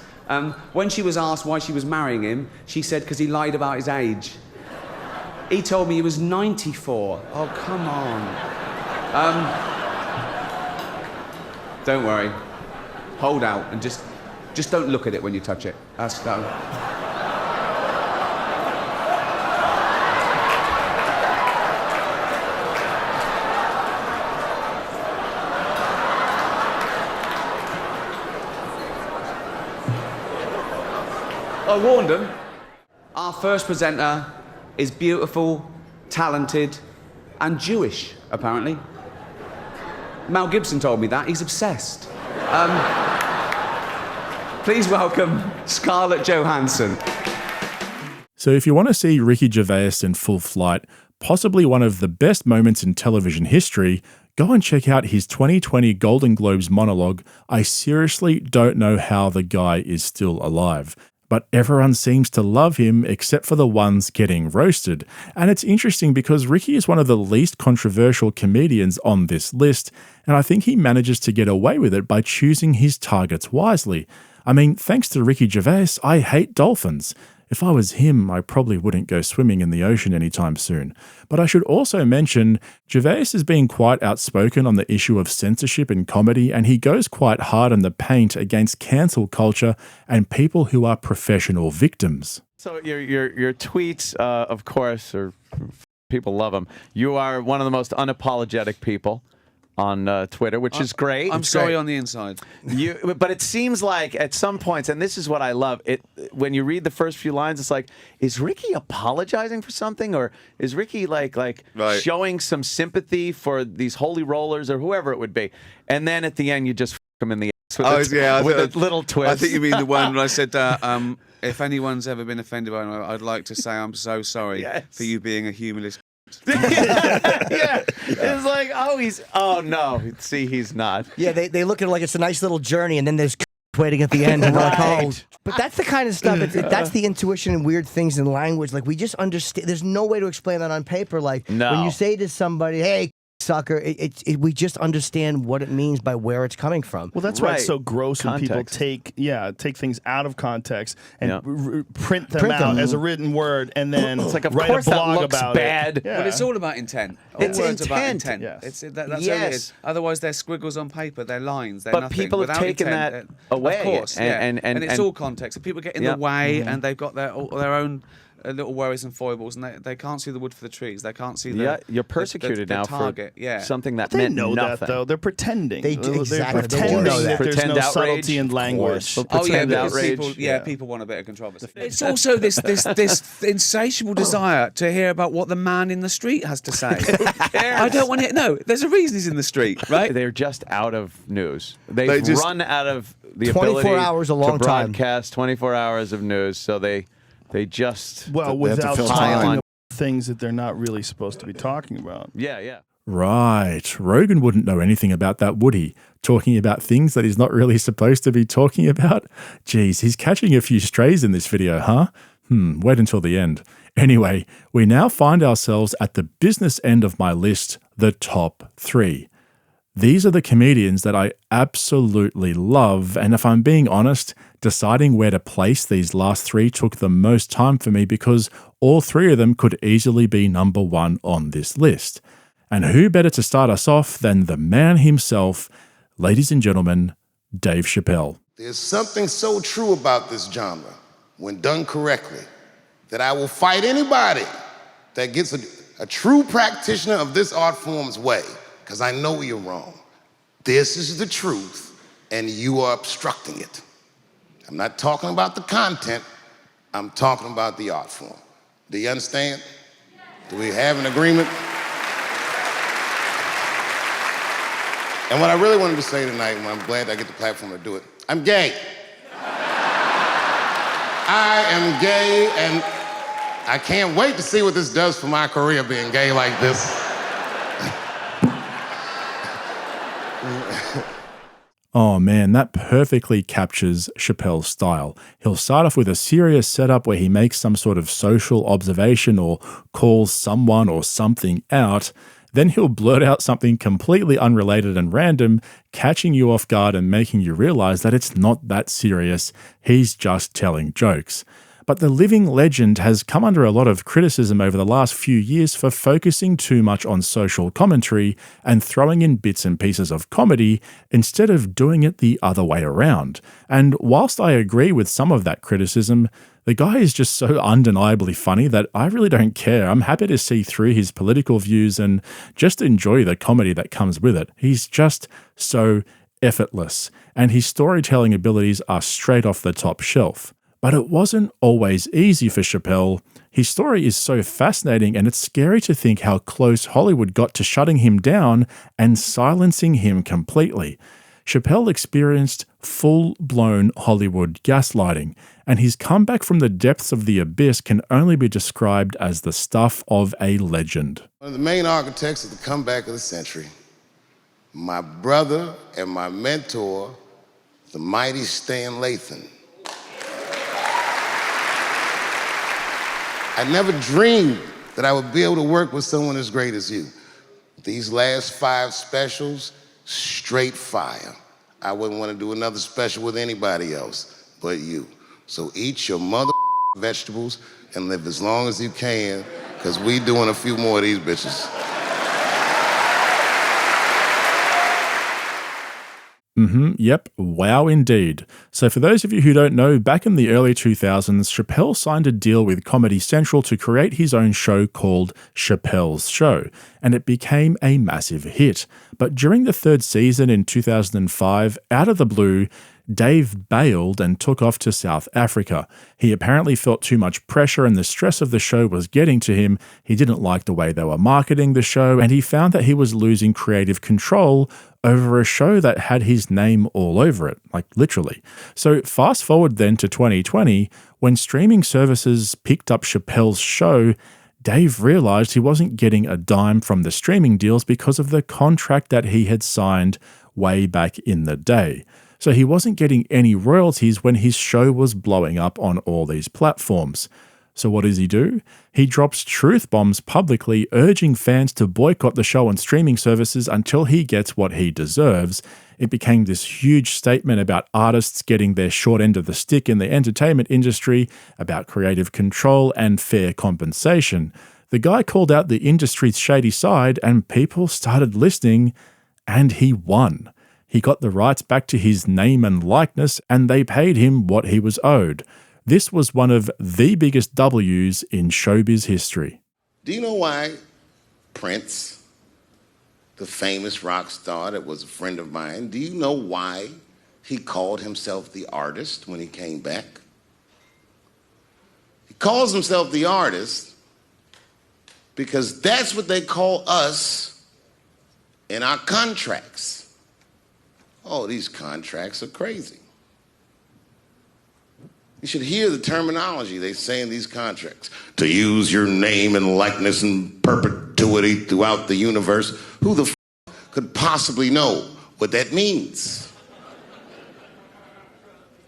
When she was asked why she was marrying him, she said because he lied about his age. He told me he was 94. Oh, come on. Don't worry. Hold out and just don't look at it when you touch it. I warned him. Our first presenter is beautiful, talented, and Jewish, apparently. Mel Gibson told me that. He's obsessed. Please welcome Scarlett Johansson. So if you want to see Ricky Gervais in full flight, possibly one of the best moments in television history, go and check out his 2020 Golden Globes monologue, I seriously don't know how the guy is still alive. But everyone seems to love him except for the ones getting roasted. And it's interesting because Ricky is one of the least controversial comedians on this list, and I think he manages to get away with it by choosing his targets wisely. I mean, thanks to Ricky Gervais, I hate dolphins. If I was him, I probably wouldn't go swimming in the ocean anytime soon. But I should also mention, Gervais has been quite outspoken on the issue of censorship in comedy, and he goes quite hard on the paint against cancel culture and people who are professional victims. So your tweets, of course, people love them. You are one of the most unapologetic people on Twitter, which is great. I'm sorry on the inside. But it seems like at some points, and this is what I love, when you read the first few lines, it's like, is Ricky apologizing for something? Or is Ricky like showing some sympathy for these holy rollers or whoever it would be? And then at the end, you just f him in the ass with a little twist. I think you mean the one when I said, if anyone's ever been offended by it, I'd like to say I'm so sorry for you being a humorless. Yeah, it's like, oh no, see, he's not. Yeah, they look at it like it's a nice little journey, and then there's waiting at the end, and they're like, oh. But that's the kind of stuff. That's the intuition and weird things in language. Like, we just understand. There's no way to explain that on paper. Like when you say to somebody, "Hey, sucker," we just understand what it means by where it's coming from. Well, that's why it's so gross when people take things out of context and print them out as a written word, and then it's like, of write course, a blog that looks about bad. it. Yeah. But it's all about intent. It's all words intent. about intent. Yes. That's all it is. Otherwise, they're squiggles on paper. They're lines. They're But nothing. people have Without taken intent, that away. Of course, and it's all context. If people get in the way and they've got their own little worries and foibles, and they can't see the wood for the trees. They can't see the you're persecuted the now target. for something that They meant know nothing. that, though. They're pretending. They do, exactly. They're pretending that there's Pretend no outrage, subtlety in of language. course. Oh yeah, Pretend because outrage. people want a bit of controversy. It's also this insatiable desire to hear about what the man in the street has to say. I don't want to. No, there's a reason he's in the street, right? They're just out of news. They've run out of the 24 ability hours a long to time. broadcast 24 hours of news. So they just without pile talking on. about things that they're not really supposed to be talking about. Yeah. Right. Rogan wouldn't know anything about that, would he? Talking about things that he's not really supposed to be talking about? Geez, he's catching a few strays in this video, huh? Wait until the end. Anyway, we now find ourselves at the business end of my list, the top 3. These are the comedians that I absolutely love, and if I'm being honest, deciding where to place these last three took the most time for me because all three of them could easily be number one on this list. And who better to start us off than the man himself, ladies and gentlemen, Dave Chappelle. There's something so true about this genre, when done correctly, that I will fight anybody that gets a true practitioner of this art form's way, because I know you're wrong. This is the truth, and you are obstructing it. I'm not talking about the content, I'm talking about the art form. Do you understand? Do we have an agreement? And what I really wanted to say tonight, and I'm glad I get the platform to do it, I'm gay. I am gay, and I can't wait to see what this does for my career, being gay like this. Oh man, that perfectly captures Chappelle's style. He'll start off with a serious setup where he makes some sort of social observation or calls someone or something out. Then he'll blurt out something completely unrelated and random, catching you off guard and making you realize that it's not that serious. He's just telling jokes. But the living legend has come under a lot of criticism over the last few years for focusing too much on social commentary and throwing in bits and pieces of comedy instead of doing it the other way around. And whilst I agree with some of that criticism, the guy is just so undeniably funny that I really don't care. I'm happy to see through his political views and just enjoy the comedy that comes with it. He's just so effortless, and his storytelling abilities are straight off the top shelf. But it wasn't always easy for Chappelle. His story is so fascinating, and it's scary to think how close Hollywood got to shutting him down and silencing him completely. Chappelle experienced full-blown Hollywood gaslighting, and his comeback from the depths of the abyss can only be described as the stuff of a legend. One of the main architects of the comeback of the century, my brother and my mentor, the mighty Stan Lathan. I never dreamed that I would be able to work with someone as great as you. These last 5 specials, straight fire. I wouldn't want to do another special with anybody else but you. So eat your mother vegetables and live as long as you can, because we doing a few more of these bitches. Yep, wow indeed. So for those of you who don't know, back in the early 2000s, Chappelle signed a deal with Comedy Central to create his own show called Chappelle's Show, and it became a massive hit. But during the 3rd season in 2005, out of the blue, Dave bailed and took off to South Africa. He apparently felt too much pressure and the stress of the show was getting to him. He didn't like the way they were marketing the show, and he found that he was losing creative control over a show that had his name all over it, like literally. So fast forward then to 2020, when streaming services picked up Chappelle's show, Dave realized he wasn't getting a dime from the streaming deals because of the contract that he had signed way back in the day. So he wasn't getting any royalties when his show was blowing up on all these platforms. So what does he do? He drops truth bombs publicly, urging fans to boycott the show on streaming services until he gets what he deserves. It became this huge statement about artists getting their short end of the stick in the entertainment industry, about creative control and fair compensation. The guy called out the industry's shady side, and people started listening, and he won. He got the rights back to his name and likeness, and they paid him what he was owed. This was one of the biggest W's in showbiz history. Do you know why Prince, the famous rock star that was a friend of mine, do you know why he called himself the artist when he came back? He calls himself the artist because that's what they call us in our contracts. Oh, these contracts are crazy. You should hear the terminology they say in these contracts. To use your name and likeness in perpetuity throughout the universe. Who the could possibly know what that means?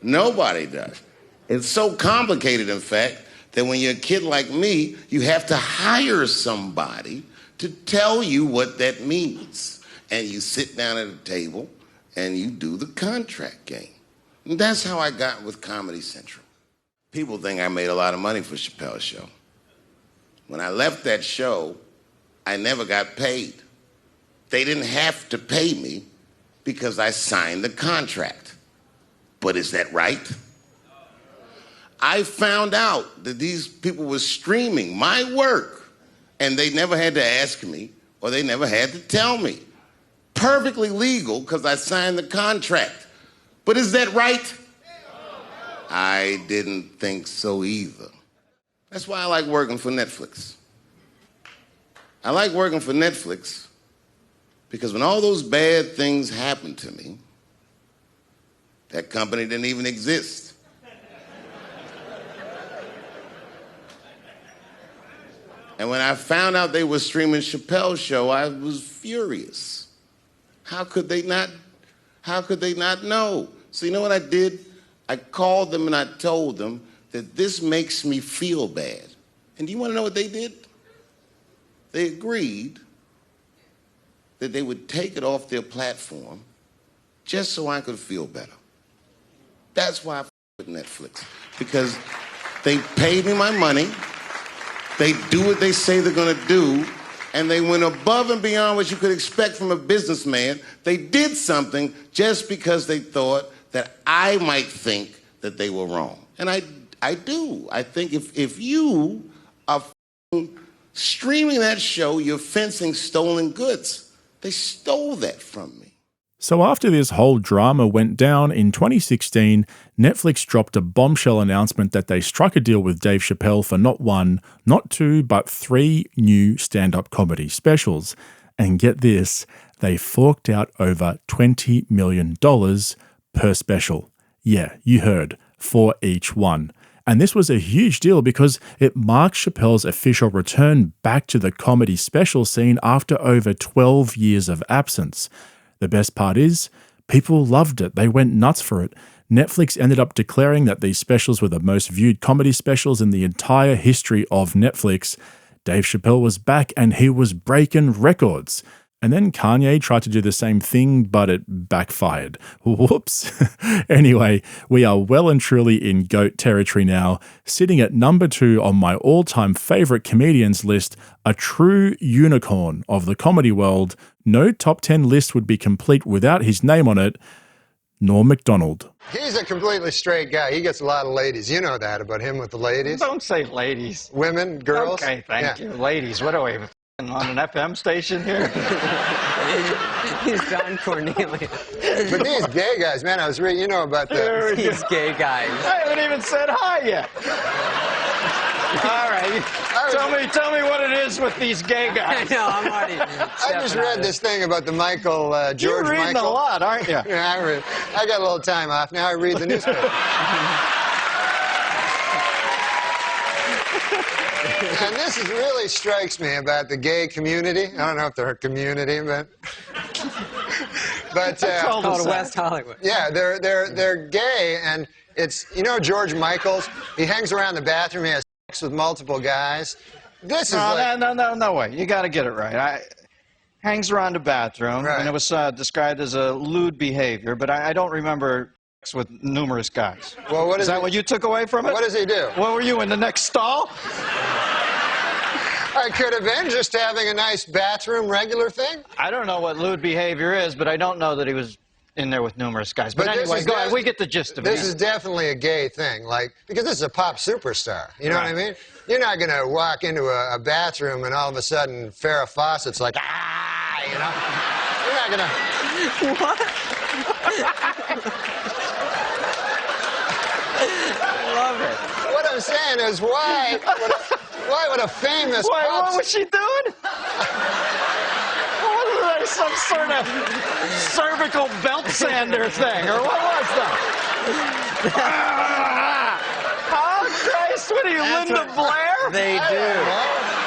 Nobody does. It's so complicated, in fact, that when you're a kid like me, you have to hire somebody to tell you what that means. and you sit down at a table and you do the contract game. And that's how I got with Comedy Central. People think I made a lot of money for Chappelle's show. When I left that show, I never got paid. They didn't have to pay me because I signed the contract. But is that right? I found out that these people were streaming my work and they never had to ask me or they never had to tell me. Perfectly legal because I signed the contract. But is that right? I didn't think so either. That's why I like working for Netflix. I like working for Netflix because when all those bad things happened to me, that company didn't even exist. And when I found out they were streaming Chappelle's show, I was furious. How could they not know? So you know what I did? I called them and I told them that this makes me feel bad. And do you want to know what they did? They agreed that they would take it off their platform just so I could feel better. That's why I with Netflix, because they paid me my money, they do what they say they're gonna do, and they went above and beyond what you could expect from a businessman. They did something just because they thought that I might think that they were wrong. And I do. I think if you are streaming that show, you're fencing stolen goods. They stole that from me. So after this whole drama went down in 2016, Netflix dropped a bombshell announcement that they struck a deal with Dave Chappelle for not one, not two, but 3 new stand-up comedy specials. And get this, they forked out over $20 million per special. Yeah, you heard, for each one. And this was a huge deal because it marked Chappelle's official return back to the comedy special scene after over 12 years of absence. The best part is, people loved it. They went nuts for it. Netflix ended up declaring that these specials were the most viewed comedy specials in the entire history of Netflix. Dave Chappelle was back and he was breaking records. And then Kanye tried to do the same thing, but it backfired. Whoops. Anyway, we are well and truly in GOAT territory now, sitting at number 2 on my all-time favorite comedians list, a true unicorn of the comedy world. No top 10 list would be complete without his name on it, Norm Macdonald. He's a completely straight guy. He gets a lot of ladies. You know that about him with the ladies. Don't say ladies. Women, girls. Okay, thank you. Ladies, what are we, on an FM station here? He's Don Cornelius. But these gay guys, man, I was reading, you know about the... These gay guys. I haven't even said hi yet. All right, tell me what it is with these gay guys. I know, I'm already... I just read this thing about the Michael, George You're reading Michael. a lot, aren't you? Yeah, I got a little time off. Now I read the newspaper. And this really strikes me about the gay community. I don't know if they're a community, but called West Hollywood. Yeah, they're gay, and it's, you know, George Michaels. He hangs around the bathroom. He has sex with multiple guys. This is no way. You got to get it right. Hangs around the bathroom, and it was described as a lewd behavior, but I don't remember with numerous guys. Well, is that what you took away from it? What does he do? What were you, in the next stall? I could have been just having a nice bathroom regular thing. I don't know what lewd behavior is, but I don't know that he was in there with numerous guys. But anyway, go ahead. We get the gist of it. This is definitely a gay thing, because this is a pop superstar. You know what I mean? You're not going to walk into a bathroom and all of a sudden Farrah Fawcett's like, ah, you know? You're not going to... What? I love it. What I'm saying is, why would a famous what was she doing? What was that, some sort of cervical belt sander thing, or what was that? Oh, Christ, what are you, Linda Blair? They do.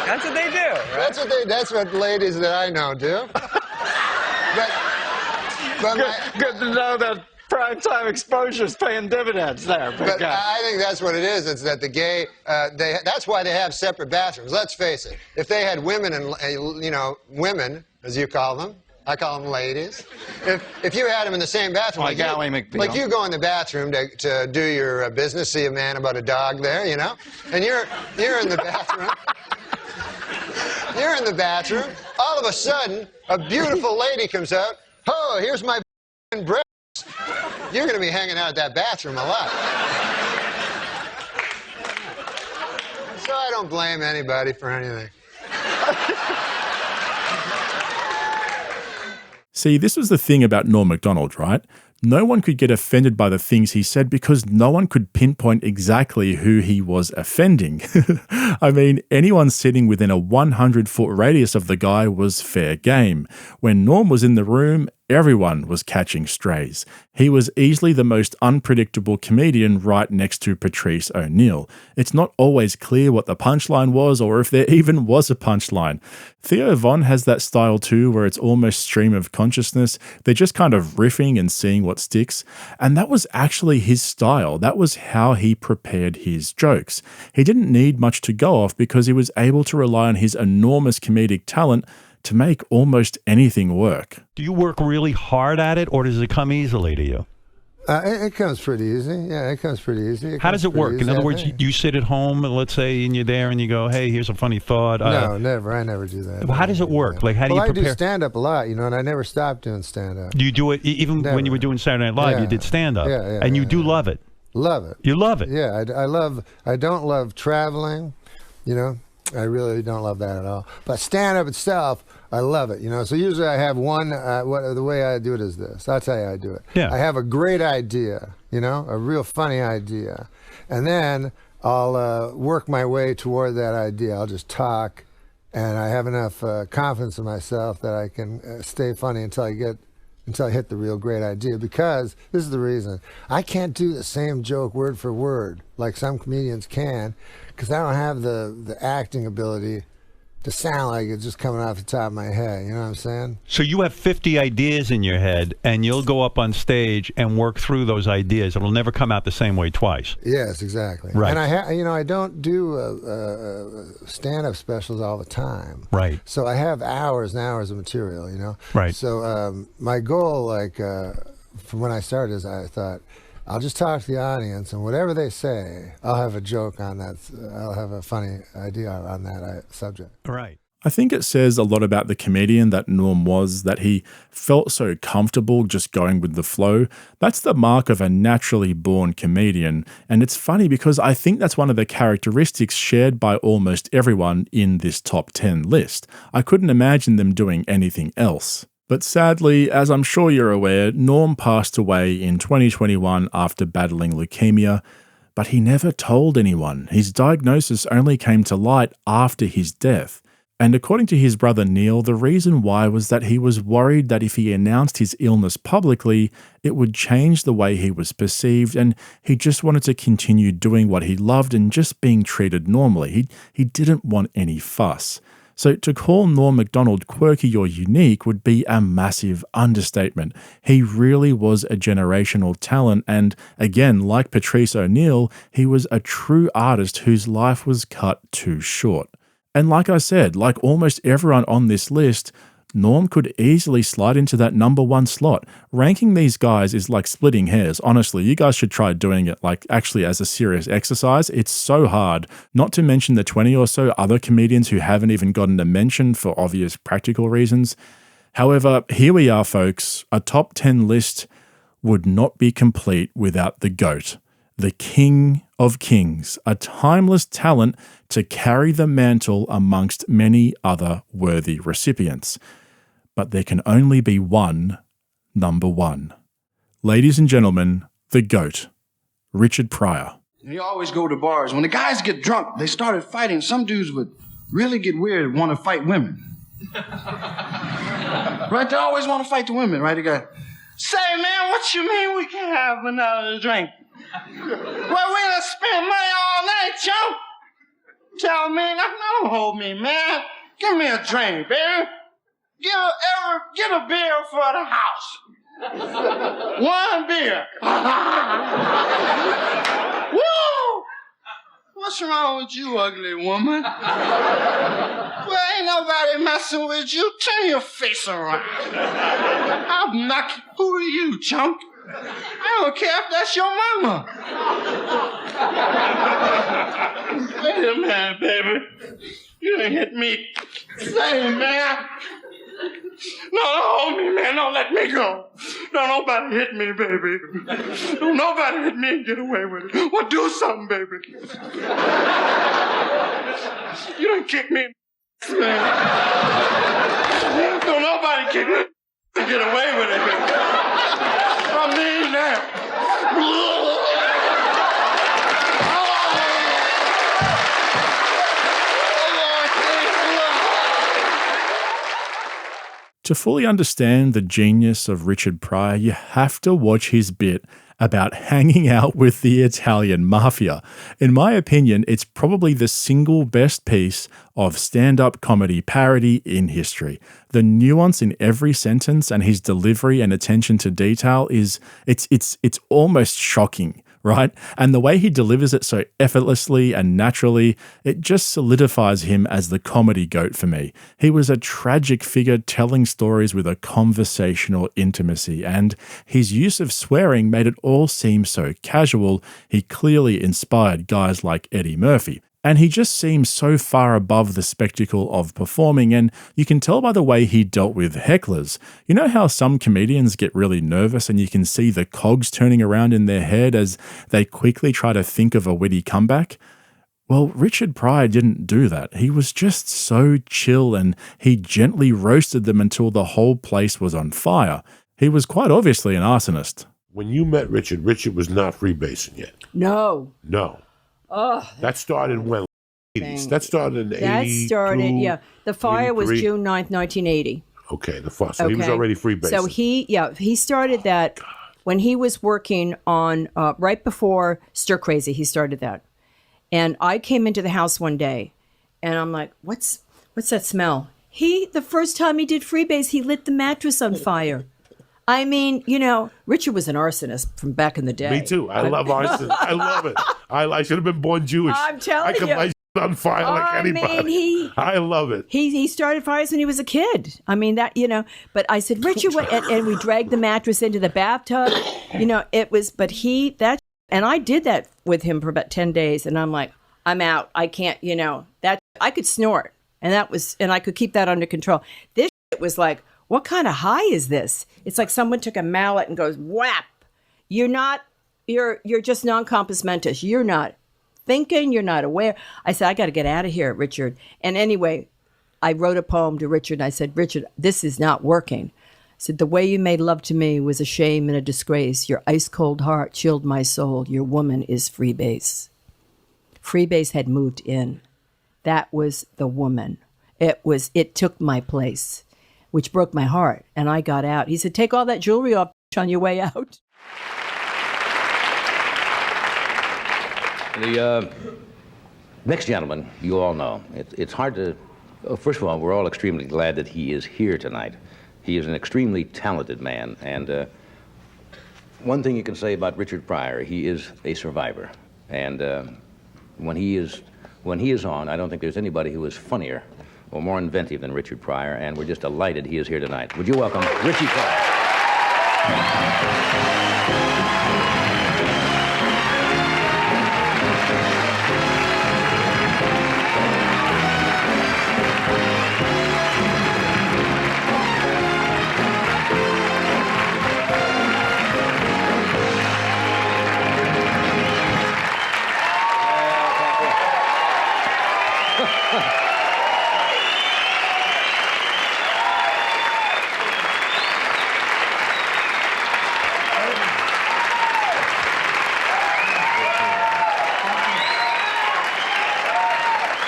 That's what they do. Right? That's what ladies that I know do. Good to know that primetime exposure is paying dividends there. But I think that's what it is. It's that the gay, that's why they have separate bathrooms. Let's face it. If they had women and, women, as you call them, I call them ladies. If you had them in the same bathroom, Like Ally McBeal. like you go in the bathroom to do your business, see a man about a dog there, you know, and you're in the bathroom. You're in the bathroom. All of a sudden, a beautiful lady comes out. Oh, here's my breasts. You're going to be hanging out at that bathroom a lot. So I don't blame anybody for anything. See, this was the thing about Norm Macdonald, right? No one could get offended by the things he said because no one could pinpoint exactly who he was offending. I mean, anyone sitting within a 100-foot radius of the guy was fair game. When Norm was in the room, everyone was catching strays. He was easily the most unpredictable comedian right next to Patrice O'Neill. It's not always clear what the punchline was or if there even was a punchline. Theo Von has that style too, where it's almost stream of consciousness. They're just kind of riffing and seeing what sticks. And that was actually his style. That was how he prepared his jokes. He didn't need much to go off because he was able to rely on his enormous comedic talent to make almost anything work. Do you work really hard at it, or does it come easily to you? It comes pretty easy. Yeah, it comes pretty easy. How does it work? In other words, you sit at home, and let's say, and you're there, and you go, "Hey, here's a funny thought." No, never. I never do that. Well, how does it work? Like, how do you prepare? I do stand-up a lot, you know, and I never stopped doing stand-up. You do it even when you were doing Saturday Night Live. Yeah. You did stand-up, Yeah, and you do love it. Love it. You love it. Yeah, I don't love traveling, you know. I really don't love that at all. But stand-up itself, I love it, you know. So usually I have one, the way I do it is this. I'll tell you how I do it. Yeah. I have a great idea, you know, a real funny idea. And then I'll work my way toward that idea. I'll just talk, and I have enough confidence in myself that I can stay funny until I hit the real great idea, because this is the reason. I can't do the same joke word for word like some comedians can, because I don't have the acting ability to sound like it's just coming off the top of my head. You know what I'm saying? So you have 50 ideas in your head, and you'll go up on stage and work through those ideas. It'll never come out the same way twice. Yes, exactly. Right. And I don't do stand-up specials all the time. Right. So I have hours and hours of material, you know? Right. So my goal, like, from when I started is I thought, I'll just talk to the audience, and whatever they say, I'll have a joke on that. I'll have a funny idea on that subject. Right. I think it says a lot about the comedian that Norm was, that he felt so comfortable just going with the flow. That's the mark of a naturally born comedian. And it's funny because I think that's one of the characteristics shared by almost everyone in this top 10 list. I couldn't imagine them doing anything else. But sadly, as I'm sure you're aware, Norm passed away in 2021 after battling leukemia, but he never told anyone. His diagnosis only came to light after his death. And according to his brother Neil, the reason why was that he was worried that if he announced his illness publicly, it would change the way he was perceived, and he just wanted to continue doing what he loved and just being treated normally. He didn't want any fuss. So to call Norm Macdonald quirky or unique would be a massive understatement. He really was a generational talent, and again, like Patrice O'Neill, he was a true artist whose life was cut too short. And like I said, like almost everyone on this list, Norm could easily slide into that number one slot. Ranking these guys is like splitting hairs. Honestly, you guys should try doing it like actually as a serious exercise. It's so hard, not to mention the 20 or so other comedians who haven't even gotten a mention for obvious practical reasons. However, here we are, folks. A top 10 list would not be complete without the GOAT, the King of Kings, a timeless talent to carry the mantle amongst many other worthy recipients. But there can only be one number one. Ladies and gentlemen, the GOAT, Richard Pryor. You always go to bars. When the guys get drunk, they started fighting. Some dudes would really get weird and want to fight women. Right? They always want to fight the women, right? They go, say, man, what you mean we can't have another drink? Well, we done spent money all night, chump. Tell me, don't hold me, man. Give me a drink, baby. Get a beer for the house. One beer. Woo! What's wrong with you, ugly woman? Well, ain't nobody messing with you. Turn your face around. I'll knock you. Who are you, chunk? I don't care if that's your mama. Wait a minute, baby. You didn't hit me. Say, man. No, don't hold me, man. Don't let me go. Don't nobody hit me, baby. Don't nobody hit me and get away with it. Well, do something, baby. You done kick me in the man. Don't nobody kick me and get away with it, baby. I mean that. To fully understand the genius of Richard Pryor, you have to watch his bit about hanging out with the Italian mafia. In my opinion, it's probably the single best piece of stand-up comedy parody in history. The nuance in every sentence and his delivery and attention to detail it's almost shocking, right? And the way he delivers it so effortlessly and naturally, it just solidifies him as the comedy goat for me. He was a tragic figure telling stories with a conversational intimacy, and his use of swearing made it all seem so casual. He clearly inspired guys like Eddie Murphy. And he just seems so far above the spectacle of performing, and you can tell by the way he dealt with hecklers. You know how some comedians get really nervous and you can see the cogs turning around in their head as they quickly try to think of a witty comeback? Well, Richard Pryor didn't do that. He was just so chill, and he gently roasted them until the whole place was on fire. He was quite obviously an arsonist. When you met Richard, Richard was not freebasing yet. No. No. Oh, that started when? 80s. That started in 80. That started, yeah. The fire 83. was June 9th, 1980. Okay, the fire. So he was already freebasing. So he started that when he was working on, right before Stir Crazy, he started that. And I came into the house one day, and I'm like, what's that smell? The first time he did freebase, he lit the mattress on fire. I mean, Richard was an arsonist from back in the day. Me too. I love arson. I love it. I should have been born Jewish. I'm telling you. I could light on fire like anybody. I love it. He started fires when he was a kid. I mean, but I said, Richard, and we dragged the mattress into the bathtub. It was, and I did that with him for about 10 days. And I'm like, I'm out. I can't, I could snort. And I could keep that under control. This was like, what kind of high is this? It's like someone took a mallet and goes, whap. You're just non-compos mentis. You're not thinking, you're not aware. I said, I got to get out of here, Richard. And anyway, I wrote a poem to Richard. And I said, Richard, this is not working. I said, the way you made love to me was a shame and a disgrace. Your ice-cold heart chilled my soul. Your woman is freebase. Freebase had moved in. That was the woman. It took my place, which broke my heart. And I got out. He said, take all that jewelry off on your way out. The next gentleman, you all know. It's hard to... first of all, we're all extremely glad that he is here tonight. He is an extremely talented man. And one thing you can say about Richard Pryor, he is a survivor. And when he is on, I don't think there's anybody who is funnier or more inventive than Richard Pryor, and we're just delighted he is here tonight. Would you welcome Richie Pryor?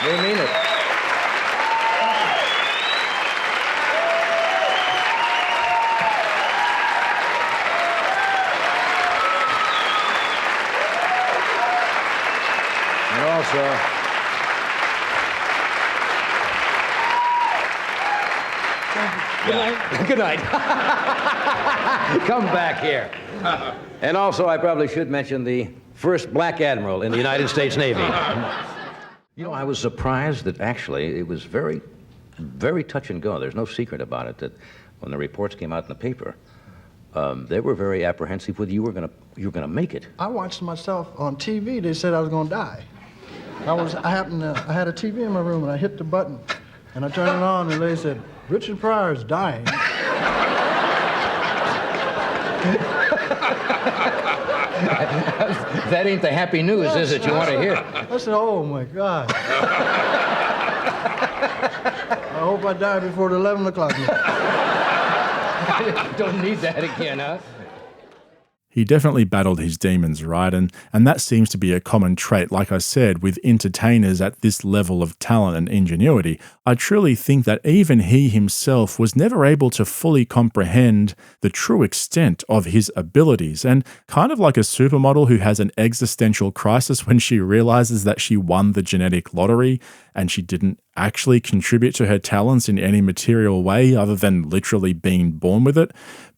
They mean it. And also, good night. Come back here. And also, I probably should mention the first black admiral in the United States Navy. You know, I was surprised that actually it was very, very touch and go. There's no secret about it, that when the reports came out in the paper, they were very apprehensive whether you were gonna make it. I watched myself on TV. They said I was gonna die. I had a TV in my room, and I hit the button, and I turned it on, and they said, Richard Pryor's dying. That ain't the happy news, is it? You want to hear? I said, oh my God. I hope I die before the 11 o'clock. Don't need that again, huh? He definitely battled his demons, right? And that seems to be a common trait, like I said, with entertainers at this level of talent and ingenuity. I truly think that even he himself was never able to fully comprehend the true extent of his abilities. And kind of like a supermodel who has an existential crisis when she realizes that she won the genetic lottery and she didn't actually contribute to her talents in any material way other than literally being born with it.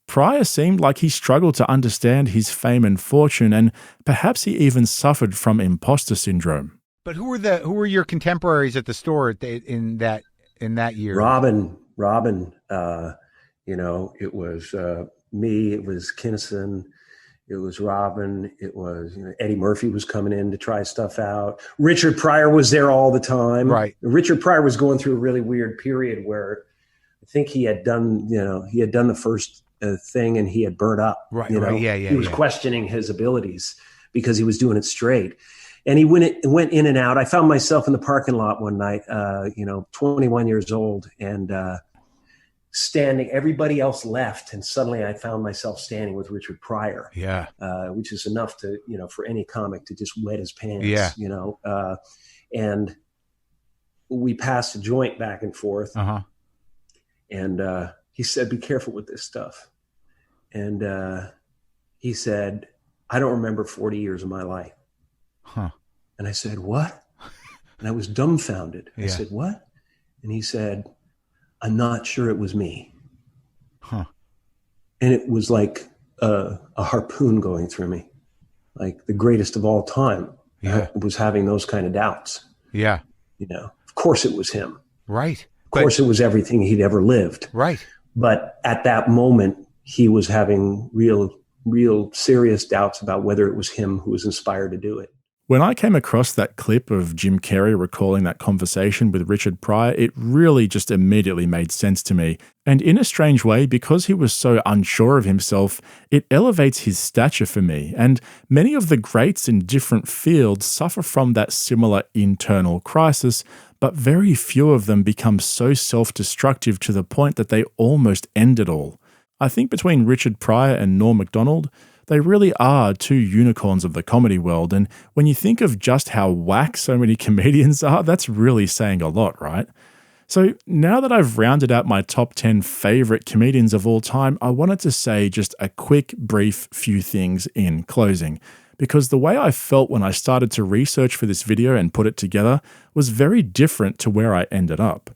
Pryor seemed like he struggled to understand his fame and fortune, and perhaps he even suffered from imposter syndrome. But who were your contemporaries at the store in that year? Robin. It was me. It was Kinnison. It was Robin. It was Eddie Murphy was coming in to try stuff out. Richard Pryor was there all the time. Right. Richard Pryor was going through a really weird period where I think he had done the first thing and he had burnt up. Right. He was questioning his abilities because he was doing it straight. And he went in and out. I found myself in the parking lot one night, 21 years old, and standing. Everybody else left, and suddenly I found myself standing with Richard Pryor. Yeah, which is enough to for any comic to just wet his pants. Yeah, and we passed a joint back and forth. And he said, "Be careful with this stuff." And he said, "I don't remember 40 years of my life." And I said, "What?" And I was dumbfounded. I said, "What?" And he said, "I'm not sure it was me." And it was like a harpoon going through me, like the greatest of all time. I was having those kind of doubts. Yeah. Of course it was him. Right. Of course it was everything he'd ever lived. Right. But at that moment, he was having real serious doubts about whether it was him who was inspired to do it. When I came across that clip of Jim Carrey recalling that conversation with Richard Pryor, it really just immediately made sense to me. And in a strange way, because he was so unsure of himself, it elevates his stature for me. And many of the greats in different fields suffer from that similar internal crisis, but very few of them become so self-destructive to the point that they almost end it all. I think between Richard Pryor and Norm Macdonald, they really are two unicorns of the comedy world, and when you think of just how whack so many comedians are, that's really saying a lot, right? So now that I've rounded out my top 10 favorite comedians of all time, I wanted to say just a quick, brief few things in closing, because the way I felt when I started to research for this video and put it together was very different to where I ended up.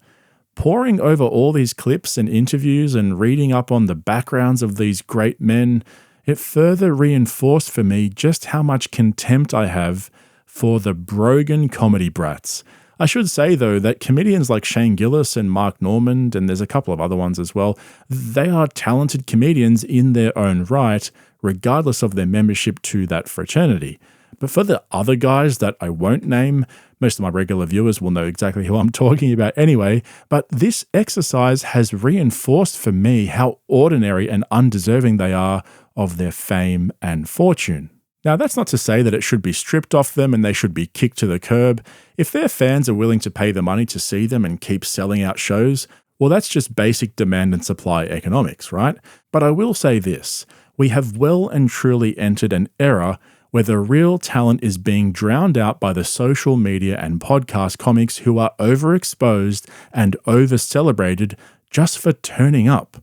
Poring over all these clips and interviews and reading up on the backgrounds of these great men, it further reinforced for me just how much contempt I have for the Brogan comedy brats. I should say, though, that comedians like Shane Gillis and Mark Normand, and there's a couple of other ones as well, they are talented comedians in their own right, regardless of their membership to that fraternity. But for the other guys that I won't name, most of my regular viewers will know exactly who I'm talking about anyway, but this exercise has reinforced for me how ordinary and undeserving they are of their fame and fortune. Now, that's not to say that it should be stripped off them and they should be kicked to the curb. If their fans are willing to pay the money to see them and keep selling out shows, well, that's just basic demand and supply economics, right? But I will say this, we have well and truly entered an era where the real talent is being drowned out by the social media and podcast comics who are overexposed and over-celebrated just for turning up.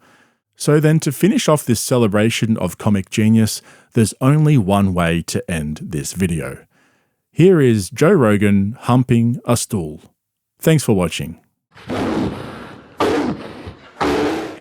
So then, to finish off this celebration of comic genius, there's only one way to end this video. Here is Joe Rogan humping a stool. Thanks for watching.